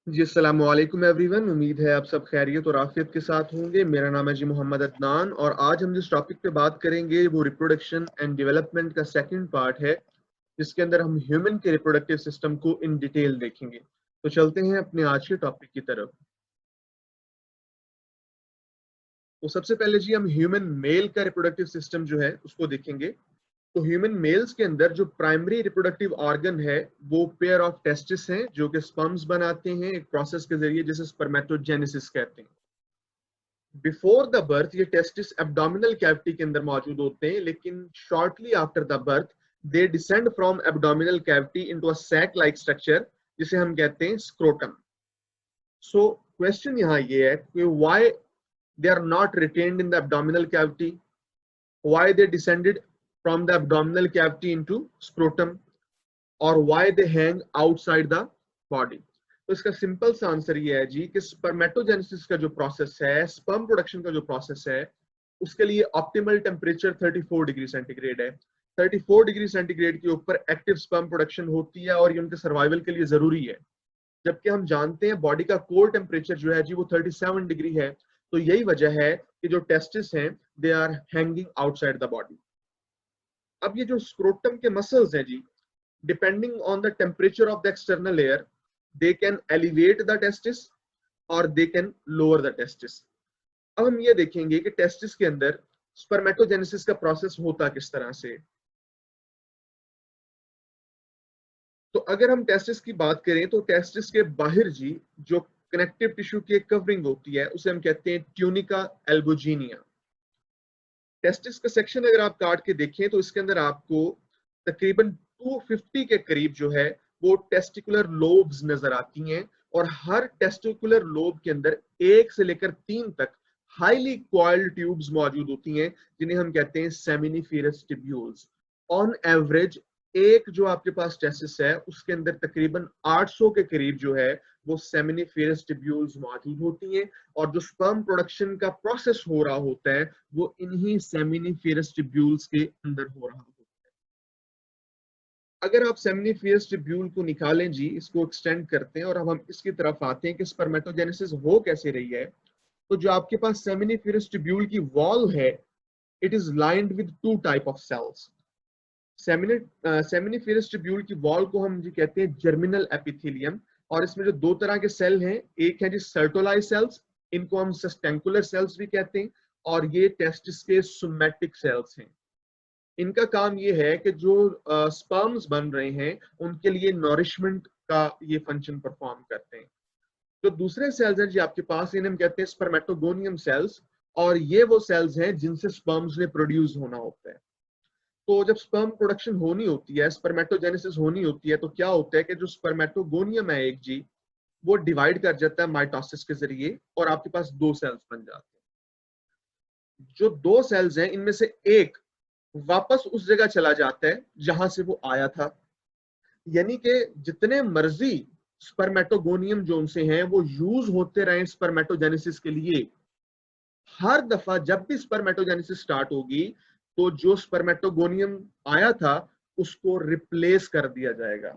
जी, अस्सलाम वालेकुम एवरीवन। उम्मीद है आप सब खैरियत और आफियत के साथ होंगे। मेरा नाम है जी मोहम्मद अदनान और आज हम जिस टॉपिक पे बात करेंगे वो रिप्रोडक्शन एंड डेवलपमेंट का सेकंड पार्ट है, जिसके अंदर हम ह्यूमन के रिप्रोडक्टिव सिस्टम को इन डिटेल देखेंगे। तो चलते हैं अपने आज के टॉपिक की तरफ। तो सबसे पहले जी हम ह्यूमन मेल का रिप्रोडक्टिव सिस्टम जो है उसको देखेंगे। तो ह्यूमन मेल्स के अंदर जो प्राइमरी रिप्रोडक्टिव ऑर्गन है वो पेयर ऑफ टेस्टिस हैं, जो कि स्पर्म्स बनाते हैं एक प्रोसेस के जरिए जिसे स्पर्मेटोजेनेसिस कहते हैं। बिफोर द बर्थ ये टेस्टिस एब्डोमिनल कैविटी के अंदर मौजूद होते हैं, लेकिन shortly after the birth they descend from abdominal cavity into a sac like structure, जिसे हम कहते हैं स्क्रोटम। सो क्वेश्चन यहाँ ये है कि why they are not retained in the abdominal cavity, why they descended from the abdominal cavity into scrotum, और why they hang outside the body. तो इसका सिंपल सा आंसर ये है जी कि स्पर्मेटोजेनेसिस का जो प्रोसेस है, स्पर्म प्रोडक्शन का जो प्रोसेस है, उसके लिए ऑप्टिमल टेम्परेचर 34 डिग्री सेंटीग्रेड है। 34 डिग्री सेंटीग्रेड के ऊपर एक्टिव स्पर्म प्रोडक्शन होती है और ये उनके सर्वाइवल के लिए जरूरी है। जबकि हम जानते हैं बॉडी का कोर टेम्परेचर जो है जी वो 37 डिग्री है। तो यही वजह है कि जो टेस्टिस हैं they are hanging outside the body. अब ये जो स्क्रोटम के मसल्स हैं जी, depending on the temperature of the external layer, they can elevate the testis or they can lower the testis. अब हम ये देखेंगे कि टेस्टिस के अंदर स्पर्मेटोजेनेसिस का प्रोसेस होता किस तरह से। तो अगर हम टेस्टिस की बात करें तो टेस्टिस के बाहर जी जो कनेक्टिव टिश्यू की एक कवरिंग होती है उसे हम कहते हैं ट्यूनिका एल्बुजिनिया। टेस्टिस का सेक्शन अगर आप काट के देखें तो इसके अंदर आपको तकरीबन 250 के करीब जो है वो टेस्टिकुलर लोब्स नजर आती हैं, और हर टेस्टिकुलर लोब के अंदर 1 से लेकर 3 तक हाईली कॉइल्ड ट्यूब्स मौजूद होती हैं, जिन्हें हम कहते हैं सेमिनिफेरस ट्यूब्यूल्स। ऑन एवरेज एक जो आपके पास टेस्टिस है उसके अंदर तकरीबन 800 के करीब जो है वो सेमिनिफेरस ट्यूब्यूल्स मौजूद होती हैं, और जो स्पर्म प्रोडक्शन का प्रोसेस हो रहा होता है वो इन्हीं सेमिनिफेरस ट्यूब्यूल्स के अंदर हो रहा होता है। अगर आप सेमिनिफेरस ट्यूब्यूल को निकालें जी, इसको एक्सटेंड करते हैं और अब हम इसकी तरफ आते हैं कि स्पर्मेटोजेनेसिस हो कैसे रही है। तो जो आपके पास सेमिनिफेरस ट्यूब्यूल की वॉल है, it is lined with two type of cells. Seminiferous tubule की वॉल को हम जी कहते हैं जर्मिनल एपिथेलियम, और इसमें जो दो तरह के सेल हैं, एक है जी सर्टोलाई सेल्स, इनको हम सस्टेंकुलर सेल्स भी कहते हैं, और ये टेस्टिस के सोमैटिक सेल्स हैं। इनका काम ये है कि जो स्पर्म्स बन रहे हैं उनके लिए नॉरिशमेंट का ये फंक्शन परफॉर्म करते हैं। जो दूसरे सेल्स हैं जी आपके पास, इन्हें हम कहते हैं स्पर्मेटोगोनियम सेल्स, और ये वो सेल्स हैं जिनसे स्पर्म्स ने प्रोड्यूस होना होता है। तो जब स्पर्म प्रोडक्शन होनी होती है, स्पर्मेटोजेनेसिस होनी होती है, तो क्या होता है कि जो स्पर्मेटोगोनियम है एक जी, वो डिवाइड कर जाता है माइटोसिस के जरिए और आपके पास दो सेल्स बन जाते हैं। जो दो सेल्स हैं इनमें से एक वापस उस जगह चला जाता है जहां से वो आया था, यानी कि जितने मर्जी स्पर्मेटोगोनियम जो उनसे हैं वो यूज होते रहे स्पर्मेटोजेनेसिस के लिए। हर दफा जब भी स्पर्मेटोजेनेसिस स्टार्ट होगी तो जो स्पर्मेटोगोनियम आया था उसको रिप्लेस कर दिया जाएगा।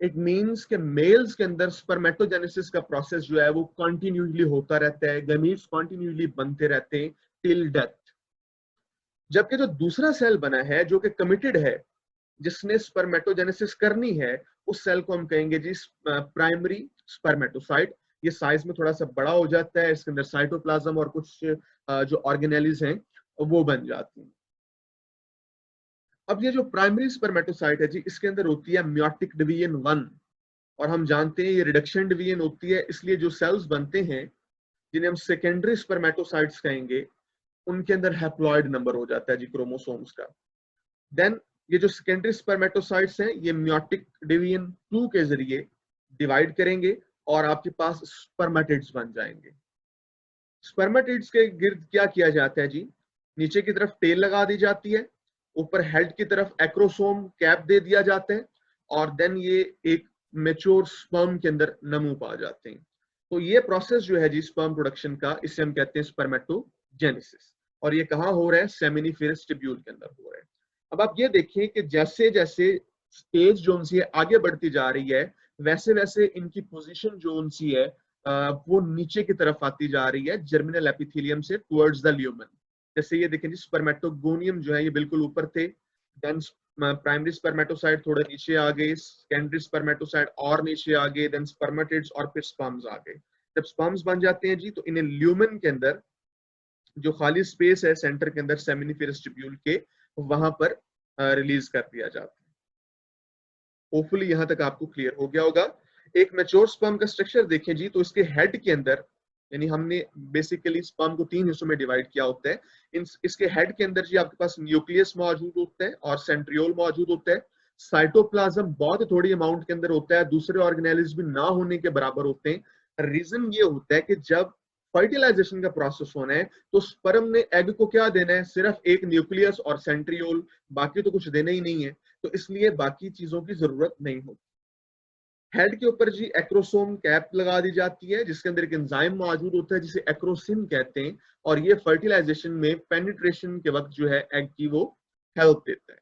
इट मींस कि मेल्स के अंदर स्पर्मेटोजेनेसिस का प्रोसेस जो है वो कंटिन्यूसली होता रहता है, गमीट्स कंटिन्यूसली बनते रहते हैं टिल डेथ। जबकि जो दूसरा सेल बना है जो कि कमिटेड है, जिसने स्पर्मेटोजेनेसिस करनी है, उस सेल को हम कहेंगे जी प्राइमरी स्पर्मेटोसाइट। ये साइज में थोड़ा सा बड़ा हो जाता है, इसके अंदर साइटोप्लाज्म और कुछ जो ऑर्गेनेलिज हैं वो बन जाती हैं। अब ये जो प्राइमरी स्पर्मेटोसाइट है जी, इसके अंदर होती है म्योटिक डिवीजन 1, और हम जानते हैं ये रिडक्शन डिवीजन होती है, इसलिए जो सेल्स बनते हैं जिन्हें हम सेकेंडरी स्पर्मेटोसाइट्स कहेंगे, उनके अंदर हैप्लॉइड नंबर हो जाता है जी क्रोमोसोम्स का। देन ये जो सेकेंडरी स्पर्मेटोसाइट्स हैं ये म्योटिक डिवीजन 2 के जरिए डिवाइड करेंगे और आपके पास स्पर्मेटिड्स बन जाएंगे। स्पर्मेटिड्स के गिर्द क्या किया जाता है जी, नीचे की तरफ टेल लगा दी जाती है, ऊपर हेड की तरफ एक्रोसोम कैप दे दिया जाता है, और देन ये एक मेच्योर स्पर्म के अंदर नमू पा जाते हैं। तो ये प्रोसेस जो है जी स्पर्म प्रोडक्शन का, इसे हम कहते हैं स्पर्मेटोजेनेसिस, और ये कहाँ हो रहा है, सेमिनिफेरस ट्यूब्यूल के अंदर हो रहा है। अब आप ये देखिए कि जैसे जैसे स्टेज जो उनसे आगे बढ़ती जा रही है, वैसे वैसे इनकी पोजीशन जो उनसी है वो नीचे की तरफ आती जा रही है जर्मिनल एपिथेलियम से टुवर्ड्स द ल्यूमन। जैसे ये देखें जी, स्पर्मेटोगोनियम जो है ये बिल्कुल ऊपर थे, देन प्राइमरी स्पर्मेटोसाइट थोड़े नीचे आ गए, सेकेंडरी स्पर्मेटोसाइट और नीचे आ गए, देन स्पर्मेटिड्स और फिर स्पर्म्स आ गए। जब स्पर्म्स बन जाते हैं जी तो इन्हें ल्यूमन के अंदर जो खाली स्पेस है सेंटर के अंदर सेमिनिफेरस ट्यूब्यूल के, वहां पर रिलीज कर दिया जाता है। होपफुली यहां तक आपको क्लियर हो गया होगा। एक मैच्योर स्पर्म का स्ट्रक्चर देखें जी, तो इसके हेड के अंदर, यानी हमने बेसिकली स्पर्म को 3 हिस्सों में डिवाइड किया होता है। इसके हेड के अंदर जी आपके पास न्यूक्लियस मौजूद होता है और सेंट्रियोल मौजूद होता है। साइटोप्लाज्म बहुत थोड़ी अमाउंट के अंदर होता है, दूसरे ऑर्गेनेल्स भी ना होने के बराबर होते हैं। रीजन ये होता है कि जब फर्टिलाइजेशन का प्रोसेस होना है तो स्पर्म ने एग को क्या देना है, सिर्फ एक न्यूक्लियस और सेंट्रियोल, बाकी तो कुछ देना ही नहीं है, तो इसलिए बाकी चीजों की जरूरत नहीं होती। हेड के ऊपर जी एक्रोसोम कैप लगा दी जाती है जिसके अंदर एक एंजाइम मौजूद होता है जिसे एक्रोसिन कहते हैं, और ये फर्टिलाइजेशन में पेनिट्रेशन के वक्त जो है एग की वो हेल्प देता है।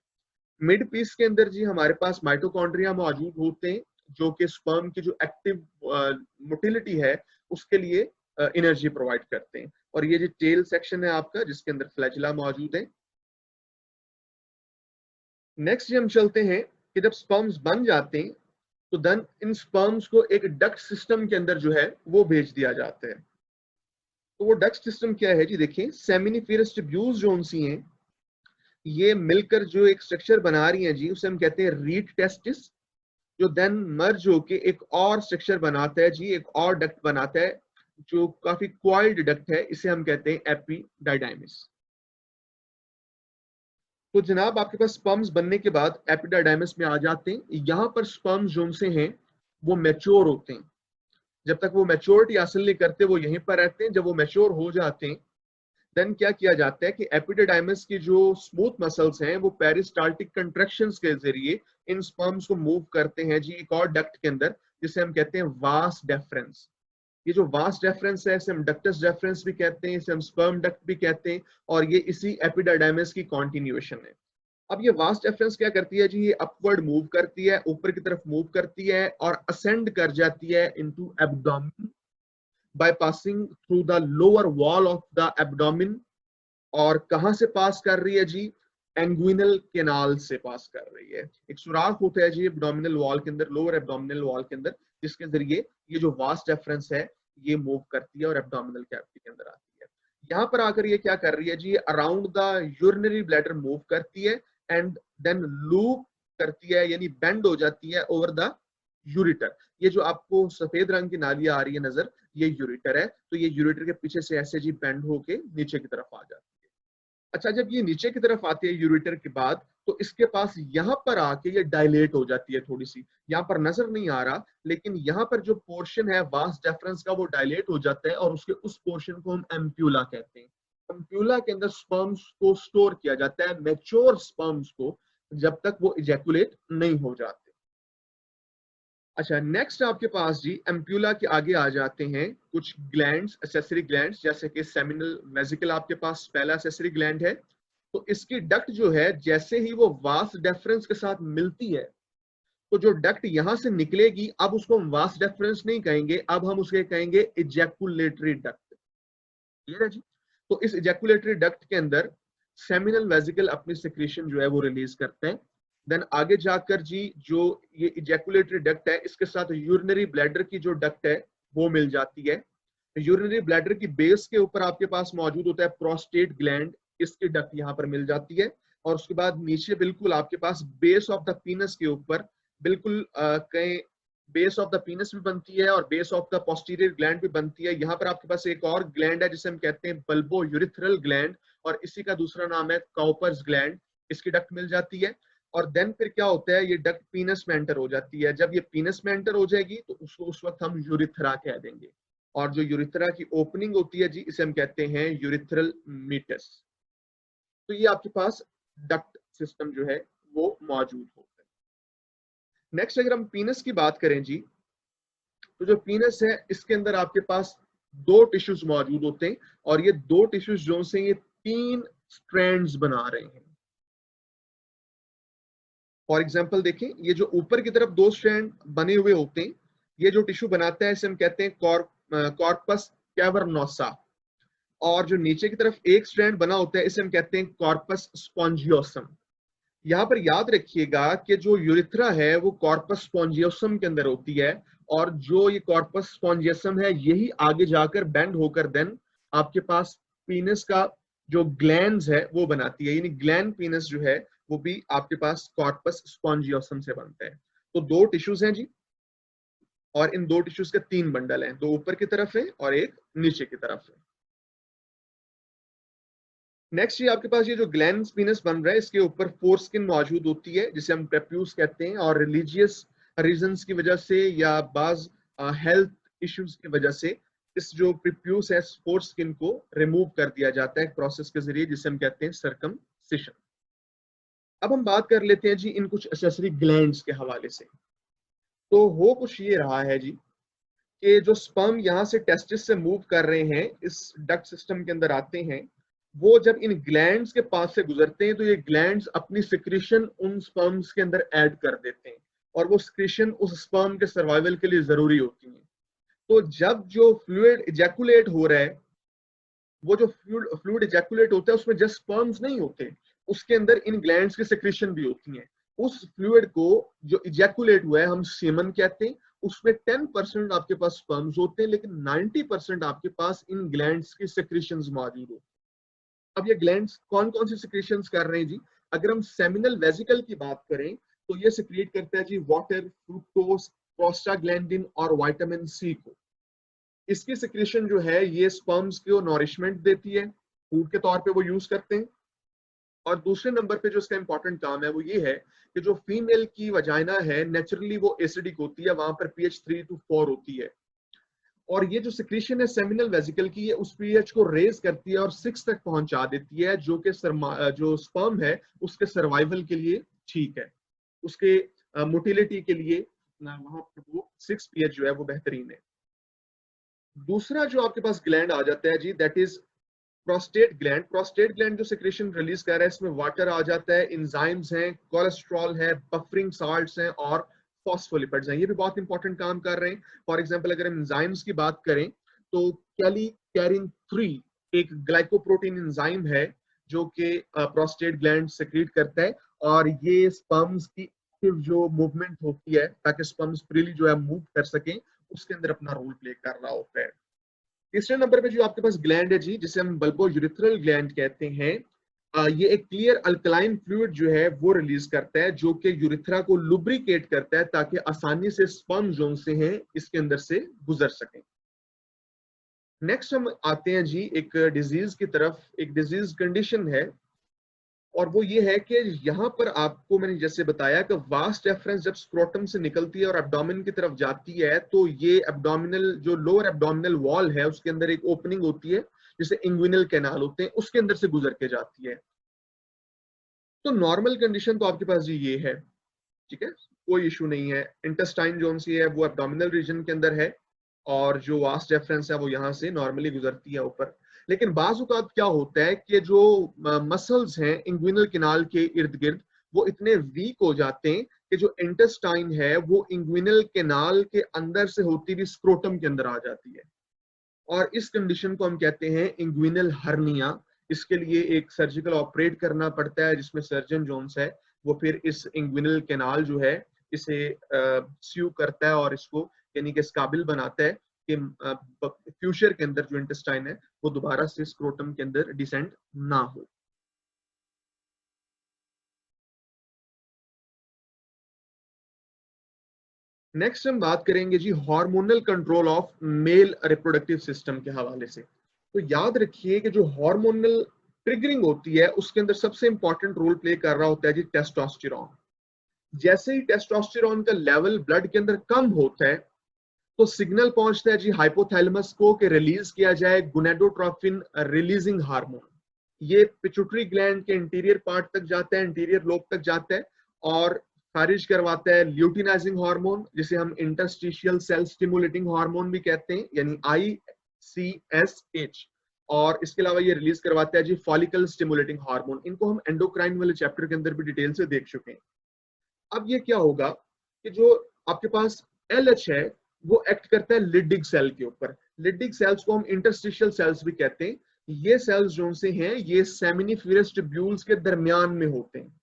मिड पीस के अंदर जी हमारे पास माइटोकॉन्ड्रिया मौजूद होते हैं जो कि स्पर्म की जो एक्टिव मोटिलिटी है उसके लिए एनर्जी प्रोवाइड करते हैं। और ये जो टेल सेक्शन है आपका जिसके अंदर फ्लैजिला मौजूद है। नेक्स्ट हम चलते हैं कि जब स्पर्म्स बन जाते हैं तो देन इन स्पर्म्स को एक डक्ट सिस्टम के अंदर जो है वो भेज दिया जाता है। तो वो डक्ट सिस्टम क्या है जी, देखें सेमिनिफेरस ट्यूब्यूल्स जो उनसी हैं ये मिलकर जो एक स्ट्रक्चर बना रही हैं जी, उसे हम कहते हैं रीट टेस्टिस, जो देन मर्ज होके एक और स्ट्रक्चर बनाता है जी, एक और डक्ट बनाता है जो काफी क्वाइल्ड डक्ट है, इसे हम कहते हैं एपिडाइडाइमिस। तो जनाब आपके पास स्पर्म्स बनने के बाद एपिडाइडाइमिस में आ जाते हैं। यहाँ पर स्पर्म्स जो से हैं वो मैच्योर होते हैं। जब तक वो मैच्योरिटी हासिल नहीं करते वो यहीं पर रहते हैं। जब वो मैच्योर हो जाते हैं देन क्या किया जाता है कि एपिडाइडाइमिस की जो स्मूथ मसल्स हैं वो पेरिस्टाल्टिक कंट्रैक्शंस के जरिए इन स्पर्म्स को मूव करते हैं जी एक और डक्ट के अंदर जिसे हम कहते हैं वास डेफरेंस। ये जो वास डेफरेंस है इसे हम डक्टस डेफरेंस भी कहते हैं, इसे हम स्पर्म डक्ट भी कहते हैं, और ये इसी एपिडाइडाइमिस की कॉन्टिन्यूएशन है। अब ये वास्ट डिफरेंस क्या करती है जी, ये अपवर्ड मूव करती है, ऊपर की तरफ मूव करती है और असेंड कर जाती है into abdomen by passing through the lower wall of the abdomen. और कहां से पास कर रही है जी, एंग्विनल कैनाल से पास कर रही है। एक सुराख होता है जी एब्डोमिनल वॉल के अंदर, लोअर एब्डोमिनल वॉल के अंदर, जिसके जरिए ये जो वास्ट डिफरेंस है ये मूव करती है और एब्डोमिनल कैविटी के अंदर आती है। यहाँ पर आकर ये क्या कर रही है जी, around the urinary bladder move करती है एंड देन लूप करती है, यानी बेंड हो जाती है ओवर द यूरिटर। ये जो आपको सफेद रंग की नाली आ रही है नजर, ये यूरिटर है। तो ये यूरिटर के पीछे से ऐसे जी बेंड होके नीचे की तरफ आ जाती है। अच्छा, जब ये नीचे की तरफ आती है यूरिटर के बाद तो इसके पास यहाँ पर आके ये डायलेट हो जाती है थोड़ी सी, यहाँ पर नजर नहीं आ रहा लेकिन यहाँ पर जो पोर्शन है वास डेफरेंस का वो डायलेट हो जाता है और उसके उस पोर्शन को हम एम्प्यूला कहते हैं। एम्प्यूला के अंदर स्पर्म्स को स्टोर किया जाता है, मैच्योर स्पर्म्स को, जब तक वो इजैकुलेट नहीं हो जाते। अच्छा, नेक्स्ट आपके पास जी एम्प्यूला के आगे आ जाते हैं कुछ ग्लैंड्स, एसेसरी ग्लैंड्स, जैसे कि सेमिनल वेसिकल आपके पास पहला एसेसरी ग्लैंड है। तो इसकी डक्ट जो है जैसे ही वो वास डेफरेंस के साथ मिलती है तो जो डक्ट यहां से निकलेगी, अब उसको हम वास डेफरेंस नहीं कहेंगे, अब हम उसके कहेंगे इजैकुलेटरी डक्ट। क्लियर है जी। तो इस इजैकुलेटरी डक्ट के अंदर सेमिनल वेसिकल अपनी सिक्रीशन जो है वो रिलीज करते हैं। देन आगे जाकर जी जो ये इजैकुलेटरी डक्ट है इसके साथ यूरिनरी ब्लैडर की जो डक्ट है वो मिल जाती है। यूरिनरी ब्लैडर की बेस के ऊपर आपके पास मौजूद होता है प्रोस्टेट ग्लैंड, इसकी डक्ट यहाँ पर मिल जाती है। और उसके बाद नीचे बिल्कुल आपके पास बेस ऑफ द पीनस के ऊपर बिल्कुल कहीं बेस ऑफ द पीनस भी बनती है और base of the posterior gland भी बनती है। यहाँ पर आपके पास एक और ग्लैंड है जिसे हम कहते हैं बल्बो यूरिथ्रल ग्लैंड, और इसी का दूसरा नाम है काउपर्स ग्लैंड, इसकी डक्ट मिल जाती है। और देन फिर क्या होता है, ये डक्ट पीनस में एंटर हो जाती है। जब ये पीनस में एंटर हो जाएगी तो उसको उस वक्त हम यूरिथ्रा कह देंगे। और जो यूरिथ्रा की ओपनिंग होती है जी इसे हम कहते हैं यूरिथ्रल मीटस। तो ये आपके पास डक्ट सिस्टम जो है वो मौजूद होता है। नेक्स्ट अगर हम पीनस की बात करें जी, तो जो पीनस है इसके अंदर आपके पास दो टिश्यूज मौजूद होते हैं, और ये दो टिश्यूज जो से ये तीन स्ट्रैंड्स बना रहे हैं। फॉर एग्जाम्पल देखें, ये जो ऊपर की तरफ 2 स्ट्रैंड बने हुए होते हैं, ये जो टिश्यू बनाता है इसे हम कहते हैं कॉर्पस कैवर्नोसा, और जो नीचे की तरफ एक स्ट्रैंड बना होता है इसे हम कहते हैं कॉर्पस स्पॉन्जियोसम। यहाँ पर याद रखिएगा कि जो यूरिथ्रा है वो कॉर्पस स्पॉन्जियोसम के अंदर होती है, और जो ये कॉर्पस स्पॉन्जियोसम है यही आगे जाकर बेंड होकर देन आपके पास पीनस का जो ग्लैंड्स है वो बनाती है, यानी ग्लैंड पीनस जो है वो भी आपके पास कॉर्पस स्पॉन्जियोसम से बनता है। तो 2 टिश्यूज हैं जी, और इन 2 टिश्यूज के 3 बंडल हैं, 2 ऊपर की तरफ है और एक नीचे की तरफ है। नेक्स्ट ये आपके पास ये जो ग्लैंड पीनस बन रहा है इसके ऊपर फोरस्किन मौजूद होती है जिसे हम प्रेप्यूस कहते हैं, और रिलीजियस रीजंस की वजह से या बाज हेल्थ इश्यूज की वजह से इस जो प्रेप्यूस है फोरस्किन को रिमूव कर दिया जाता है एक प्रोसेस के जरिए जिसे हम कहते हैं सर्कमसिशन। अब हम बात कर लेते हैं जी इन कुछ एक्सेसरी ग्लैंड्स के हवाले से। तो हो कुछ ये रहा है जी कि जो स्पर्म यहाँ से टेस्टिस से मूव कर रहे हैं इस डक्ट सिस्टम के अंदर आते हैं, वो जब इन ग्लैंड्स के पास से गुजरते हैं तो ये ग्लैंड्स अपनी सिक्रीशन उन स्पर्म्स के अंदर ऐड कर देते हैं, और वो सिक्रीशन उस स्पर्म के सर्वाइवल के लिए जरूरी होती है। तो जब जो फ्लूइड इजैकुलेट हो रहा है, वो जो फ्लूइड इजैकुलेट होता है उसमें जस्ट स्पर्म्स नहीं होते, उसके अंदर इन ग्लैंड्स की सिक्रीशन भी होती है। उस फ्लूइड को जो इजैकुलेट हुआ है हम सीमन कहते हैं, उसमें 10% आपके पास स्पर्म्स होते हैं, लेकिन 90% आपके पास इन ग्लैंड्स की सिक्रीशंस मौजूद होती है। अब ये ग्लैंड्स कौन कौन सी सिक्रीशंस कर रहे हैं जी? अगर हम सेमिनल वेसिकल की बात करें तो ये सिक्रिएट करता है जी वाटर, फ्रुक्टोज, प्रोस्टाग्लैंडिन और विटामिन सी को। इसकी सिक्रीशन जो है ये स्पर्म्स को नॉरिशमेंट देती है, फूड के तौर पे वो यूज करते हैं। और दूसरे नंबर पे जो इसका इंपॉर्टेंट काम है वो ये है कि जो फीमेल की वजाइना है नेचुरली वो एसिडिक होती है, वहां पर pH 3 to 4 होती है, और ये जो सिक्रीशन है सेमिनल वेसिकल की, ये उस पीएच को रेज करती है और 6 तक पहुंचा देती है, जो कि जो स्पर्म है उसके सर्वाइवल के लिए ठीक है, उसके मोटिलिटी के लिए वहां पर वो 6 पीएच जो है वो बेहतरीन है। दूसरा जो आपके पास ग्लैंड आ जाता है जी that is prostate gland. Prostate gland जो सिक्रेशन रिलीज कर रहा है इसमें वाटर आ जाता है, एंजाइम्स हैं, कोलेस्ट्रॉल है, बफरिंग साल्ट्स हैं और फॉस्फोलिपिड्स हैं, ये भी बहुत इंपॉर्टेंट काम कर रहे हैं। फॉर एग्जांपल अगर हम एंजाइम्स की बात करें तो कैली कैरिन 3 एक ग्लाइकोप्रोटीन एंजाइम है जो कि प्रोस्टेट ग्लैंड सेक्रेट करता है, और ये स्पर्म्स की एक्टिव जो मूवमेंट होती है ताकि स्पर्म्स फ्रीली जो है मूव कर सकें उसके अंदर अपना रोल प्ले कर रहा होता है। तीसरे नंबर पे जो आपके पास ग्लैंड है जी जिसे हम बल्बो यूरिथ्रल ग्लैंड कहते हैं, ये एक क्लियर अल्कलाइन फ्लूइड जो है वो रिलीज करता है जो कि यूरिथ्रा को लुब्रिकेट करता है ताकि आसानी से स्पर्म जोन से हैं इसके अंदर से गुजर सकें। नेक्स्ट हम आते हैं जी एक डिजीज की तरफ। एक डिजीज कंडीशन है और वो ये है कि यहाँ पर आपको मैंने जैसे बताया कि वास्ट एफरेंस जब स्क्रोटम से निकलती है और एब्डोमेन की तरफ जाती है तो ये एब्डोमिनल जो लोअर एब्डोमिनल वॉल है उसके अंदर एक ओपनिंग होती है जिसे इंग्विनल कैनाल होते हैं, उसके अंदर से गुजर के जाती है। तो नॉर्मल कंडीशन तो आपके पास जी ये है, ठीक है, कोई इशू नहीं है। इंटेस्टाइन जोन सी है वो एब्डोमिनल रीजन के अंदर है और जो वास्ट रेफरेंस है वो यहाँ से नॉर्मली गुजरती है ऊपर। लेकिन बाज औक़ात क्या होता है कि जो मसल्स हैं इंग्विनल कैनाल के इर्द गिर्द वो इतने वीक हो जाते हैं कि जो इंटेस्टाइन है वो इंग्विनल कैनाल के अंदर से होती हुई स्क्रोटम के अंदर आ जाती है, और इस कंडीशन को हम कहते हैं इंग्विनल हर्निया। इसके लिए एक सर्जिकल ऑपरेट करना पड़ता है जिसमें सर्जन जोन्स है वो फिर इस इंग्विनल कैनाल जो है इसे स्यू करता है और इसको यानी कि इस काबिल बनाता है कि फ्यूचर के अंदर जो इंटेस्टाइन है वो दोबारा से स्क्रोटम के अंदर डिसेंड ना हो। नेक्स्ट हम बात करेंगे जी hormonal control of male reproductive system के हवाले से। तो याद रखिए कि जो हार्मोनल ट्रिगरिंग होती है उसके अंदर सबसे इंपॉर्टेंट रोल प्ले कर रहा होता है जी टेस्टोस्टेरोन। जैसे ही टेस्टोस्टेरोन का लेवल ब्लड के अंदर कम होता है तो सिग्नल पहुंचता है जी हाइपोथैलेमस को कि रिलीज किया जाए गोनेडोट्रोफिन रिलीजिंग हार्मोन। ये पिट्यूटरी ग्लैंड के इंटीरियर पार्ट तक जाता है, इंटीरियर लोब तक जाता है और खारिज करवाता है ल्यूटिनाइजिंग हार्मोन जिसे हम इंटरस्टिशियल सेल स्टिमुलेटिंग हार्मोन भी कहते हैं यानी ICSH। और इसके अलावा ये रिलीज करवाता है जी फॉलिकल स्टिमुलेटिंग हार्मोन। इनको हम एंडोक्राइन वाले चैप्टर के अंदर भी डिटेल से देख चुके हैं। अब ये क्या होगा कि जो आपके पास LH है वो एक्ट करता है लिडिक सेल के ऊपर। लिडिक सेल्स को हम इंटरस्टिशियल सेल्स भी कहते हैं। ये सेल्स जो से हैं ये सेमिनिफेरस ट्यूब्यूल्स के दरमियान में होते हैं।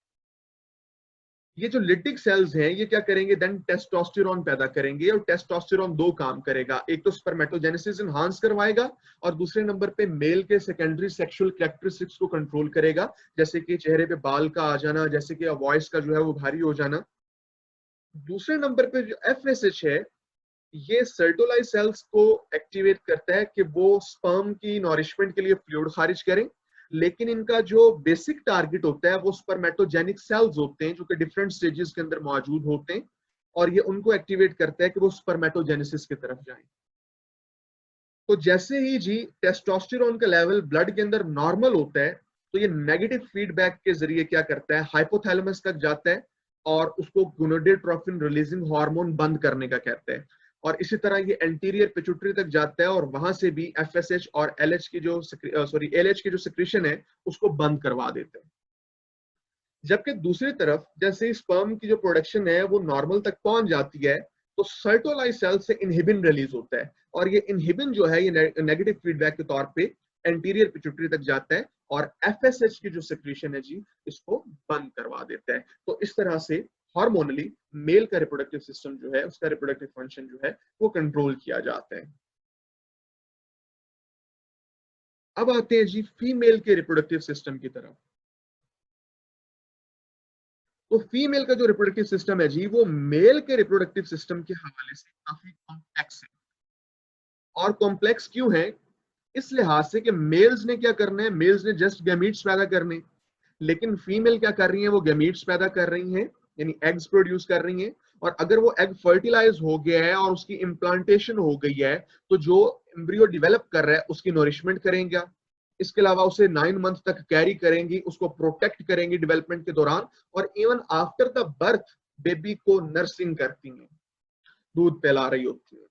ये जो लिटिक सेल्स हैं ये क्या करेंगे, देन टेस्टोस्टेरोन पैदा करेंगे, और टेस्टोस्टेरोन दो काम करेगा, एक तो स्पर्मेटोजेनेसिस इनहांस करवाएगा और दूसरे नंबर पे मेल के सेकेंडरी सेक्सुअल कैरेक्टरिस्टिक्स को कंट्रोल करेगा, जैसे कि चेहरे पे बाल का आ जाना, जैसे कि वॉइस का जो है वो भारी हो जाना। दूसरे नंबर पे जो FSH है ये सर्टोलाइज सेल्स को एक्टिवेट करता है कि वो स्पर्म की नॉरिशमेंट के लिए फ्लूइड खारिज करें, लेकिन इनका जो बेसिक टारगेट होता है वो स्पर्मेटोजेनिक सेल्स होते हैं जो कि डिफरेंट स्टेजेस के अंदर मौजूद होते हैं, और ये उनको एक्टिवेट करता है कि वो स्पर्मेटोजेनेसिस की तरफ जाएं। तो जैसे ही जी टेस्टोस्टेरोन का लेवल ब्लड के अंदर नॉर्मल होता है तो ये नेगेटिव फीडबैक के जरिए क्या करता है, हाइपोथैलेमस तक जाता है और उसको गोनाडोट्रोपिन रिलीजिंग हार्मोन बंद करने का कहता है, और इसी तरह ये एंटीरियर पिट्यूटरी तक जाता है और वहां से भी FSH और LH की जो LH की जो सिक्रीशन है उसको बंद करवा देते हैं। जबकि दूसरी तरफ जैसे ही स्पर्म की जो प्रोडक्शन है वो नॉर्मल तक पहुंच जाती है तो सर्टोलाइज सेल से इनहिबिन रिलीज होता है, और ये इनहिबिन जो है ये नेगेटिव फीडबैक के तौर पे एंटीरियर पिट्यूटरी तक जाता है और FSH की जो सिक्रीशन है जी इसको बंद करवा देता है। तो इस तरह से हार्मोनली मेल का रिप्रोडक्टिव सिस्टम जो है उसका रिप्रोडक्टिव फंक्शन जो है वो कंट्रोल किया जाता है। अब आते हैं जी फीमेल के रिप्रोडक्टिव सिस्टम की तरफ। तो फीमेल का जो रिप्रोडक्टिव सिस्टम है जी वो मेल के रिप्रोडक्टिव सिस्टम के हवाले से काफी कॉम्प्लेक्स है। और कॉम्प्लेक्स क्यों है, इस लिहाज से कि मेल्स ने क्या करना है, मेल्स ने जस्ट गैमीट्स पैदा करने, लेकिन फीमेल क्या कर रही है, वो गैमीट्स पैदा कर रही हैं, यानी एग्स प्रोड्यूस कर रही हैं, और अगर वो एग फर्टिलाइज हो गया है और उसकी इम्प्लांटेशन हो गई है तो जो एम्ब्रियो डेवलप कर रहा है उसकी नरिशमेंट करेंगे, इसके अलावा उसे 9 मंथ तक कैरी करेंगी, उसको प्रोटेक्ट करेंगी डेवलपमेंट के दौरान, और even after the birth baby को नर्सिंग करती हैं, दूध पिला रही होती है।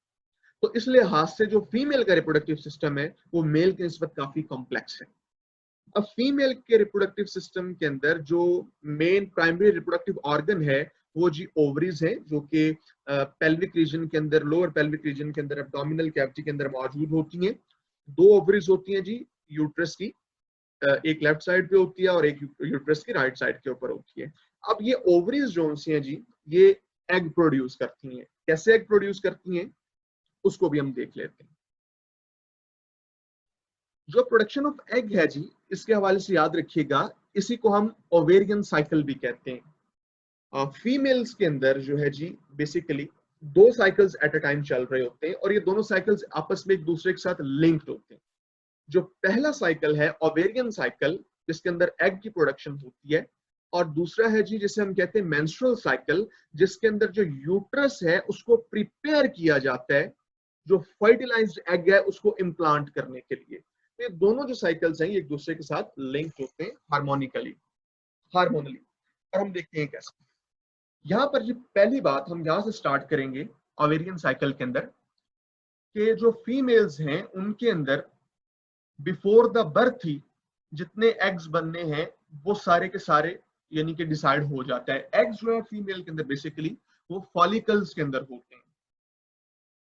तो इस लिहाज से जो फीमेल का रिप्रोडक्टिव सिस्टम है वो मेल के निस्बत काफी कॉम्प्लेक्स है। अब फीमेल के रिप्रोडक्टिव सिस्टम के अंदर जो मेन प्राइमरी रिप्रोडक्टिव ऑर्गन है वो जी ओवरीज है, जो कि पेल्विक रीजन के अंदर, लोअर पेल्विक रीजन के अंदर, एब्डोमिनल कैविटी के अंदर मौजूद होती हैं। दो ओवरीज होती हैं जी यूट्रस की, एक लेफ्ट साइड पे होती है और एक यूट्रस की राइट साइड के ऊपर होती है। अब ये ओवरीज जो सी हैं जी ये एग प्रोड्यूस करती हैं। कैसे एग प्रोड्यूस करती हैं उसको भी हम देख लेते हैं। जो प्रोडक्शन ऑफ एग है जी इसके हवाले से याद रखिएगा, इसी को हम ओवेरियन साइकिल भी कहते हैं। फीमेल्स के अंदर जो है जी बेसिकली दो साइकिल्स एट अ टाइम चल रहे होते हैं और ये दोनों साइकिल्स आपस में एक दूसरे के साथ लिंक्ड होते हैं। जो पहला साइकिल है ओवेरियन साइकिल जिसके अंदर एग की प्रोडक्शन होती है, और दूसरा है जी जिसे हम कहते हैं मेंस्ट्रुअल साइकिल जिसके अंदर जो यूट्रस है उसको प्रिपेयर किया जाता है जो फर्टिलाइज्ड एग है उसको इम्प्लांट करने के लिए। तो ये दोनों जो साइकिल्स हैं ये एक दूसरे के साथ लिंक होते हैं हार्मोनली। और हम देखते हैं कैसे। यहाँ पर जी पहली बात हम यहाँ से स्टार्ट करेंगे ओवेरियन साइकिल के अंदर, कि जो फीमेल्स हैं उनके अंदर बिफोर द बर्थ ही जितने एग्स बनने हैं वो सारे के सारे यानी कि डिसाइड हो जाता है। एग्स जो है फीमेल के अंदर बेसिकली वो फॉलिकल्स के अंदर होते हैं।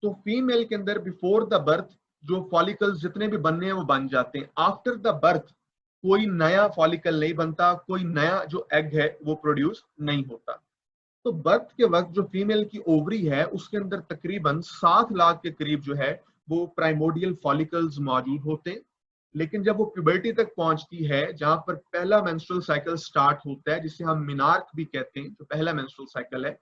तो फीमेल के अंदर बिफोर द बर्थ जो फॉलिकल्स जितने भी बनने हैं वो बन जाते हैं। आफ्टर द बर्थ कोई नया फॉलिकल नहीं बनता, कोई नया जो एग है वो प्रोड्यूस नहीं होता। तो बर्थ के वक्त जो फीमेल की ओवरी है उसके अंदर तकरीबन 7 लाख के करीब जो है वो प्राइमोडियल फॉलिकल्स मौजूद होते हैं। लेकिन जब वो प्यूबर्टी तक पहुंचती है जहां पर पहला मेंस्ट्रुअल साइकिल स्टार्ट होता है जिसे हम मिनार्क भी कहते हैं, जो पहला मेंस्ट्रुअल साइकिल है,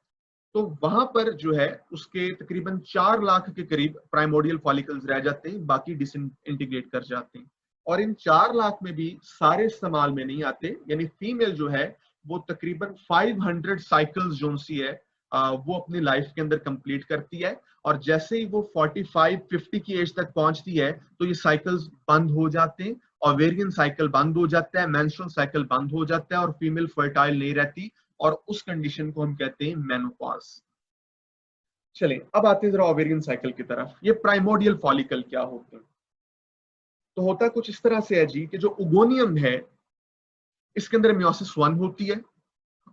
तो वहां पर जो है उसके तकरीबन 4 लाख के करीब प्राइमोडियल फॉलिकल्स रह जाते हैं, बाकी डिसइंटीग्रेट कर जाते हैं। और इन 4 लाख में भी सारे इस्तेमाल में नहीं आते, यानी फीमेल जो है वो तकरीबन 500 साइकिल्स जो सी है वो अपनी लाइफ के अंदर कंप्लीट करती है। और जैसे ही वो 45-50 की एज तक पहुंचती है तो ये साइकिल्स बंद हो जाते हैं, ओवेरियन साइकिल बंद हो जाता है, मेंस्ट्रुअल साइकिल बंद हो जाता है और फीमेल फर्टाइल नहीं रहती, और उस कंडीशन को हम कहते हैं मेनोपॉज। चलिए अब आते हैं जरा ओवेरियन साइकिल की तरफ। ये प्राइमोडियल फॉलिकल क्या होते हैं? तो होता कुछ इस तरह से है जी कि जो उगोनियम है इसके अंदर मियोसिस 1 होती है,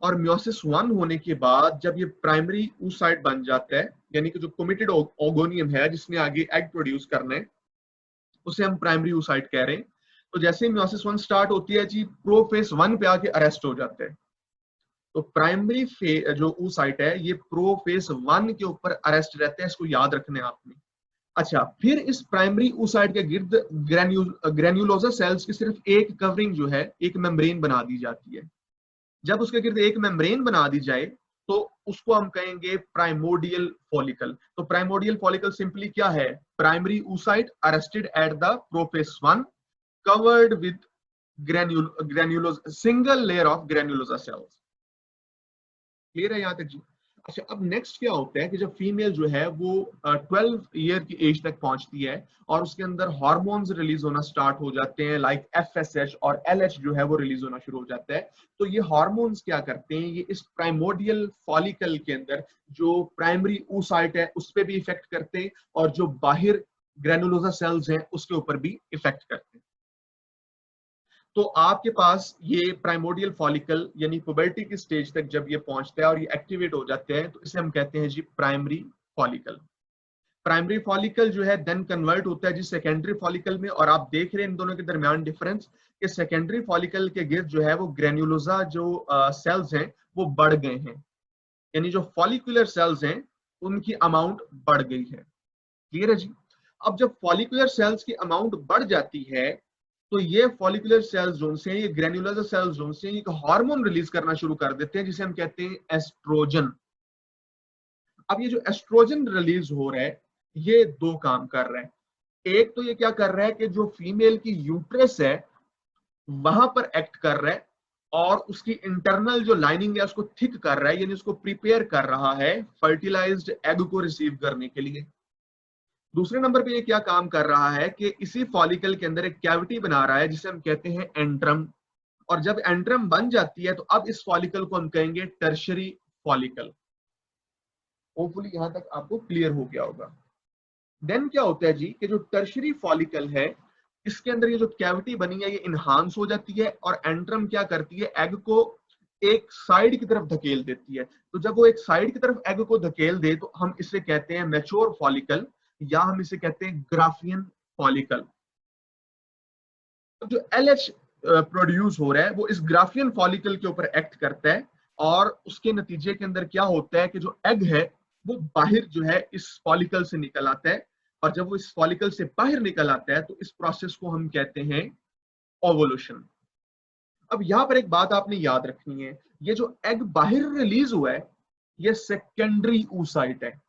और म्योसिस 1 होने के बाद जब ये प्राइमरी oocyte बन जाता है, यानी कि जो कमिटेड ओगोनियम है जिसने आगे एग प्रोड्यूस करना है, उसे हम प्राइमरी oocyte कह रहे हैं। तो जैसे ही म्योसिस 1 स्टार्ट होती है जी, प्रोफेस 1 पे आके अरेस्ट हो जाता है। तो प्राइमरी जो oocyte है ये प्रोफेस 1 के ऊपर अरेस्ट रहता है, इसको याद रखना है आपने। अच्छा, फिर इस प्राइमरी oocyte के गिर्द ग्रेन्युलोसा सेल्स की सिर्फ एक कवरिंग जो है, एक मेम्ब्रेन बना दी जाती है। जब उसके गिर्द एक मेम्ब्रेन बना दी जाए तो उसको हम कहेंगे प्राइमोडियल फॉलिकल। तो प्राइमोडियल फॉलिकल सिंपली क्या है? Primary oocyte arrested at the prophase 1 covered with granulosa, single layer of granulosa cells। Clear है यहाँ तक जी? अच्छा, अब नेक्स्ट क्या होता है कि जब फीमेल जो है वो 12 ईयर की एज तक पहुंचती है और उसके अंदर हार्मोन्स रिलीज होना स्टार्ट हो जाते हैं, लाइक FSH और LH जो है वो रिलीज होना शुरू हो जाता है। तो ये हार्मोन्स क्या करते हैं, ये इस प्राइमोडियल फॉलिकल के अंदर जो प्राइमरी oocyte है उस पर भी इफेक्ट करते हैं और जो बाहर ग्रेनुलोसा सेल्स हैं उसके ऊपर भी इफेक्ट करते हैं। तो आपके पास ये प्राइमोडियल फॉलिकल यानी पुबर्टी की स्टेज तक जब ये पहुंचता है और ये एक्टिवेट हो जाते हैं तो इसे हम कहते हैं जी प्राइमरी फॉलिकल। प्राइमरी फॉलिकल जो है देन कन्वर्ट होता है जी सेकेंडरी फॉलिकल में, और आप देख रहे हैं इन दोनों के दरमियान डिफरेंस कि सेकेंडरी फॉलिकल के गिर्द जो है वो ग्रेन्युलोसा जो सेल्स हैं वो बढ़ गए हैं, यानी जो फॉलिकुलर सेल्स हैं उनकी अमाउंट बढ़ गई है। क्लियर है जी? अब जब फॉलिकुलर सेल्स की अमाउंट बढ़ जाती है तो ये फॉलिकुलर सेल्स जो से ये ग्रेन्युलर सेल्स जो से एक हार्मोन रिलीज करना शुरू कर देते हैं जिसे हम कहते हैं एस्ट्रोजन। अब ये जो एस्ट्रोजन रिलीज हो रहा है ये दो काम कर रहा है। एक तो ये क्या कर रहा है कि जो फीमेल की यूट्रस है वहां पर एक्ट कर रहा है और उसकी इंटरनल जो लाइनिंग है उसको थिक कर रहा है, यानी उसको प्रिपेयर कर रहा है फर्टिलाइज्ड एग को रिसीव करने के लिए। दूसरे नंबर पे ये क्या काम कर रहा है कि इसी फॉलिकल के अंदर एक कैविटी बना रहा है जिसे हम कहते हैं एंट्रम, और जब एंट्रम बन जाती है तो अब इस फॉलिकल को हम कहेंगे टर्शरी फॉलिकल। होपफुली यहां तक आपको क्लियर हो गया होगा। देन क्या होता है जी कि जो टर्शरी फॉलिकल है इसके अंदर ये जो कैविटी बनी है ये इनहांस हो जाती है और एंट्रम क्या करती है, एग को एक साइड की तरफ धकेल देती है। तो जब वो एक साइड की तरफ एग को धकेल दे तो हम इसे कहते हैं मैच्योर फॉलिकल या हम इसे कहते हैं ग्राफियन फॉलिकल। जो LH प्रोड्यूस हो रहा है वो इस ग्राफियन फॉलिकल के ऊपर एक्ट करता है और उसके नतीजे के अंदर क्या होता है कि जो एग है वो बाहर जो है इस फॉलिकल से निकल आता है, और जब वो इस फॉलिकल से बाहर निकल आता है तो इस प्रोसेस को हम कहते हैं ओवुलेशन। अब यहां पर एक बात आपने याद रखनी है, ये जो एग बाहर रिलीज हुआ है ये सेकेंडरी oocyte है।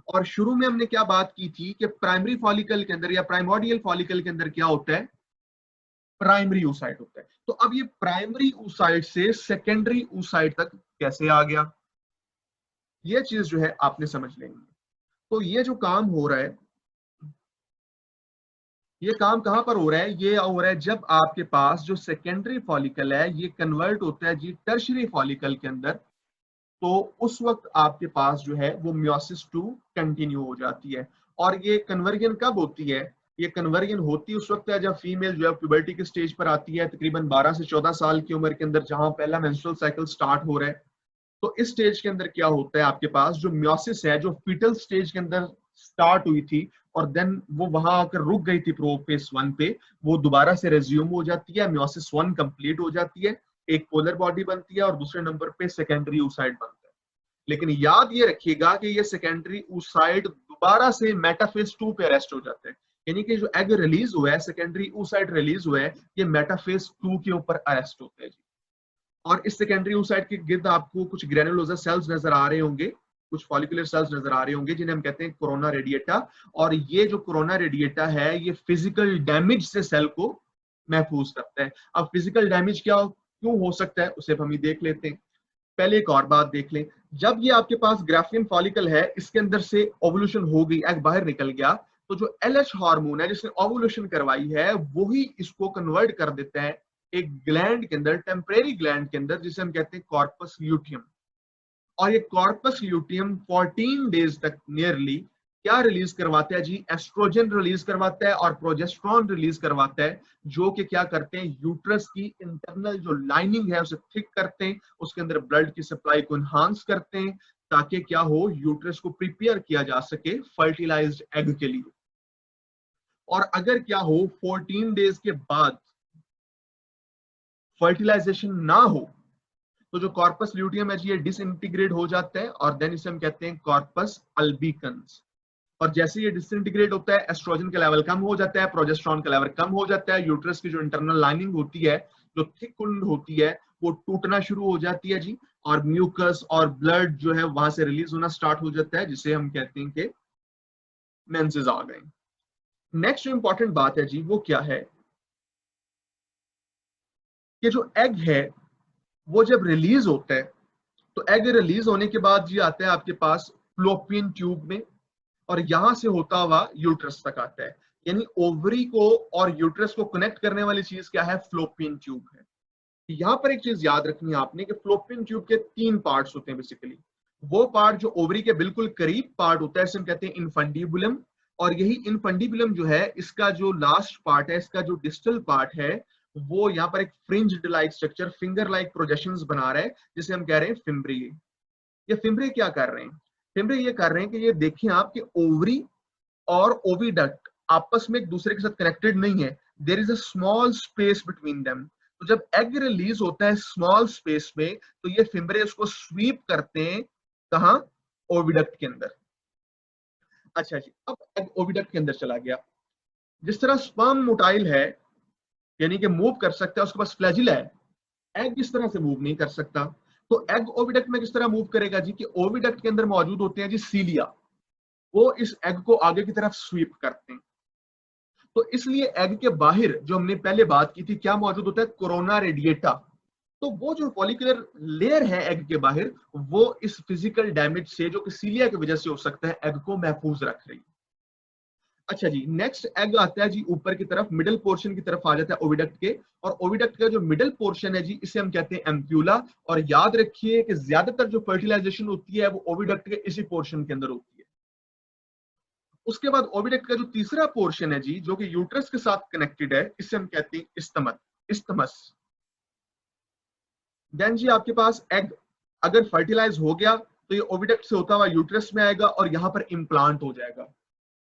और शुरू में हमने क्या बात की थी कि प्राइमरी फॉलिकल के अंदर या प्राइमोडियल फॉलिकल के अंदर क्या होता है, प्राइमरी oocyte होता है। तो अब ये प्राइमरी oocyte से सेकेंडरी oocyte तक कैसे आ गया, ये चीज जो है आपने समझ लेंगे। तो ये जो काम हो रहा है ये काम कहां पर हो रहा है, ये हो रहा है जब आपके पास जो सेकेंडरी फॉलिकल है ये कन्वर्ट होता है जी टर्शरी फॉलिकल के अंदर, तो उस वक्त आपके पास जो है वो म्योसिस 2 कंटिन्यू हो जाती है। और ये कन्वर्जन कब होती है, ये कन्वर्जन होती उस वक्त है जब फीमेल जो है प्यूबर्टी के स्टेज पर आती है, तकरीबन 12 से 14 साल की उम्र के अंदर, जहां पहला मेंस्ट्रुअल साइकिल स्टार्ट हो रहा है। तो इस स्टेज के अंदर क्या होता है, आपके पास जो म्योसिस है जो फीटल स्टेज के अंदर स्टार्ट हुई थी और देन वो वहां आकर रुक गई थी प्रोफेस 1 पे, वो दोबारा से रेज्यूम हो जाती है, म्योसिस 1 कंप्लीट हो जाती है, एक पोलर बॉडी बनती है और दूसरे नंबर पे सेकेंडरी oocyte बनता है। लेकिन याद ये रखिएगा कि ये सेकेंडरी oocyte दोबारा से मेटाफेज 2 पे अरेस्ट हो जाते हैं, यानी कि जो एग रिलीज हुआ है, सेकेंडरी oocyte रिलीज हुआ है, ये मेटाफेज 2 के ऊपर अरेस्ट होते हैं जी। और इस सेकेंडरी oocyte के गिर्द आपको कुछ ग्रेनुलोसा सेल्स नजर आ रहे होंगे, कुछ फॉलिकुलर सेल्स नजर आ रहे होंगे जिन्हें हम कहते हैं कोरोना रेडिएटा। और ये जो कोरोना रेडिएटा है ये फिजिकल डैमेज से सेल को महफूज करता है। अब फिजिकल डैमेज क्यों हो सकता है उसे हम ही देख लेते हैं। पहले एक और बात देख लें, जब ये आपके पास ग्राफियन फॉलिकल है इसके अंदर से ओवुलेशन हो गई, एग बाहर निकल गया, तो जो LH हार्मोन है जिसने ओवुलेशन करवाई है वही इसको कन्वर्ट कर देता है एक ग्लैंड के अंदर, टेम्परेरी ग्लैंड के अंदर, जिसे हम कहते हैं कॉर्पस ल्यूटियम। और ये कॉर्पस ल्यूटियम 14 डेज तक नियरली क्या रिलीज करवाता है जी? एस्ट्रोजन रिलीज करवाता है और प्रोजेस्टेरॉन रिलीज करवाता है, जो कि क्या करते हैं, यूट्रस की इंटरनल जो लाइनिंग है उसे थिक करते हैं, उसके अंदर ब्लड की सप्लाई को इनहांस करते हैं, ताकि क्या हो, यूट्रस को प्रिपेयर किया जा सके फर्टिलाइज्ड एग के लिए। और अगर क्या हो 14 डेज के बाद फर्टिलाइजेशन ना हो, तो जो कॉर्पस ल्यूटियम है जी ये डिसइंटीग्रेट हो जाता है और देन इसे हम कहते हैं कॉर्पस अल्बिकन्स। और जैसे ये डिसइंटीग्रेट होता है, एस्ट्रोजन का लेवल कम हो जाता है, प्रोजेस्टेरॉन का लेवल कम हो जाता है, यूट्रस की जो इंटरनल लाइनिंग होती है, जो थिक कुंड होती है, वो टूटना शुरू हो जाती है जी, और म्यूकस और ब्लड जो है वहां से रिलीज होना स्टार्ट हो जाता है, जिसे हम कहते हैं कि मेंसेस आ गए। नेक्स्ट जो इंपॉर्टेंट बात है जी वो क्या है कि जो एग है वो जब रिलीज होता है, तो एग रिलीज होने के बाद जी आता है आपके पास फ्लोपियन ट्यूब में, और यहां से होता हुआ यूट्रस तक आता है। यानी ओवरी को और यूट्रस को कनेक्ट करने वाली चीज क्या है? फ्लोपियन ट्यूब है। यहां पर एक चीज याद रखनी है आपने कि फ्लोपियन ट्यूब के 3 पार्ट्स होते हैं बेसिकली। वो पार्ट जो ओवरी के बिल्कुल करीब पार्ट होता है, इसे हम कहते हैं इनफंडिबुलम, और यही इनफंडिबुलम जो है, इसका जो लास्ट पार्ट है, इसका जो डिस्टल पार्ट है, वो यहाँ पर एक fringed like structure, finger like projections बना रहा है, जिसे हम कह रहे हैं फिम्ब्री। ये फिम्ब्री क्या कर रहे हैं? फिम्ब्री ये कर रहे हैं कि ये देखिए आपके ओवरी और ओविडक्ट आपस में एक दूसरे के साथ कनेक्टेड नहीं है, there is a small space between them. तो जब एग रिलीज होता है स्मॉल स्पेस में, तो ये फिम्ब्रे उसको स्वीप करते हैं, कहां? ओविडक्ट के अंदर। अच्छा जी, अब एग ओविडक्ट के अंदर चला गया। जिस तरह स्पर्म मोटाइल है, यानी कि मूव कर सकता है, उसके पास फ्लैजिला है, एग इस तरह से मूव नहीं कर सकता। तो एग ओविडक्ट में किस तरह मूव करेगा जी? कि ओविडक्ट के अंदर मौजूद होते हैं जी सीलिया, वो इस एग को आगे की तरफ स्वीप करते हैं। तो इसलिए एग के बाहर जो हमने पहले बात की थी, क्या मौजूद होता है? Corona radiata. तो वो जो फॉलिकुलर लेयर है एग के बाहर, वो इस फिजिकल डैमेज से, जो कि सीलिया की वजह से हो सकता है, एग को महफूज रख रही है। अच्छा जी, नेक्स्ट एग आता है जी ऊपर की तरफ, मिडिल पोर्शन की तरफ आ जाता है ओविडक्ट के, और ओविडक्ट का जो मिडिल पोर्शन है जी, इसे हम कहते हैं एम्प्यूला। और याद रखिए कि ज्यादातर जो फर्टिलाइजेशन होती है वो ओविडक्ट के इसी पोर्शन के अंदर होती है। उसके बाद ओविडक्ट का जो तीसरा पोर्शन है जी, जो कि यूट्रस के साथ कनेक्टेड है, इसे हम कहते हैं इस्तमत, इस्तमस। देन जी आपके पास एग अगर फर्टिलाइज हो गया, तो ये ओविडक्ट से होता हुआ यूट्रस में आएगा और यहां पर इम्प्लांट हो जाएगा।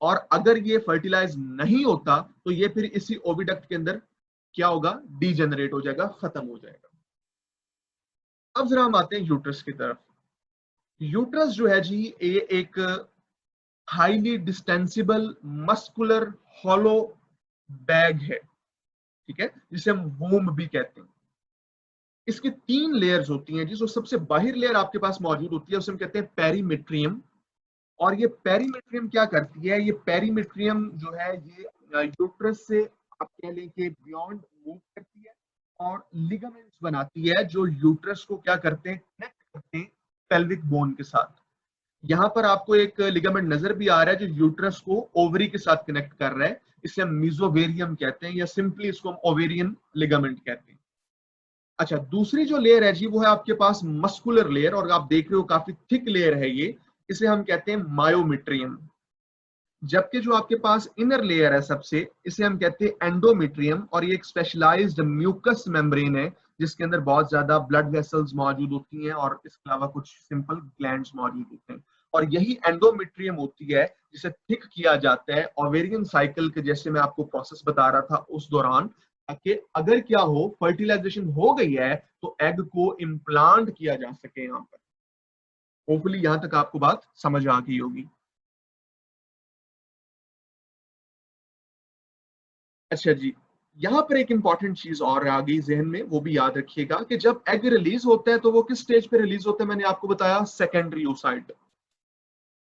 और अगर ये फर्टिलाइज नहीं होता, तो ये फिर इसी ओविडक्ट के अंदर क्या होगा? डीजेनरेट हो जाएगा, खत्म हो जाएगा। अब जरा हम आते हैं यूट्रस की तरफ। यूट्रस जो है जी, ये एक हाईली डिस्टेंसिबल मस्कुलर हॉलो बैग है, ठीक है, जिसे हम वोम भी कहते हैं। इसकी 3 लेयर्स होती हैं, जिसमें सबसे बाहर लेयर आपके पास मौजूद होती है, उसे हम कहते हैं पेरीमेट्रियम। और ये पेरीमेट्रियम क्या करती है? ये पेरीमेट्रियम जो है ये यूट्रस से आप कह लें कि बियॉन्ड मूव करती है, और लिगामेंट्स बनाती है, जो यूट्रस को क्या करते हैं? कनेक्ट करते हैं पेल्विक बोन के साथ। यहाँ पर आपको एक लिगामेंट नजर भी आ रहा है, जो यूट्रस को ओवरी के साथ कनेक्ट कर रहा है, इसे हम मीजोवेरियम कहते हैं, या सिंपली इसको हम ओवेरियन लिगामेंट कहते हैं। अच्छा, दूसरी जो लेयर है जी, वो है आपके पास मस्कुलर लेयर, और आप देख रहे हो काफी थिक लेयर है ये, इसे हम कहते हैं मायोमेट्रियम। जबकि जो आपके पास इनर लेयर है सबसे, इसे हम कहते हैं एंडोमेट्रियम, और ये एक स्पेशलाइज्ड म्यूकस मेम्ब्रेन है, जिसके अंदर बहुत ज्यादा ब्लड वेसल्स मौजूद होती हैं, और इसके अलावा कुछ सिंपल ग्लैंड्स मौजूद होते हैं। और यही एंडोमेट्रियम होती है जिसे थिक किया जाता है ओवेरियन साइकिल के, जैसे मैं आपको प्रोसेस बता रहा था उस दौरान, ताकि अगर क्या हो, फर्टिलाइजेशन हो गई है, तो एग को इम्प्लांट किया जा सके यहाँ पर। होपफुली यहां तक आपको बात समझ आ गई होगी। अच्छा जी, यहाँ पर एक इंपॉर्टेंट चीज और आ गई जहन में, वो भी याद रखिएगा कि जब एग रिलीज होता है, तो वो किस स्टेज पे रिलीज होता है? मैंने आपको बताया सेकेंडरी oocyte।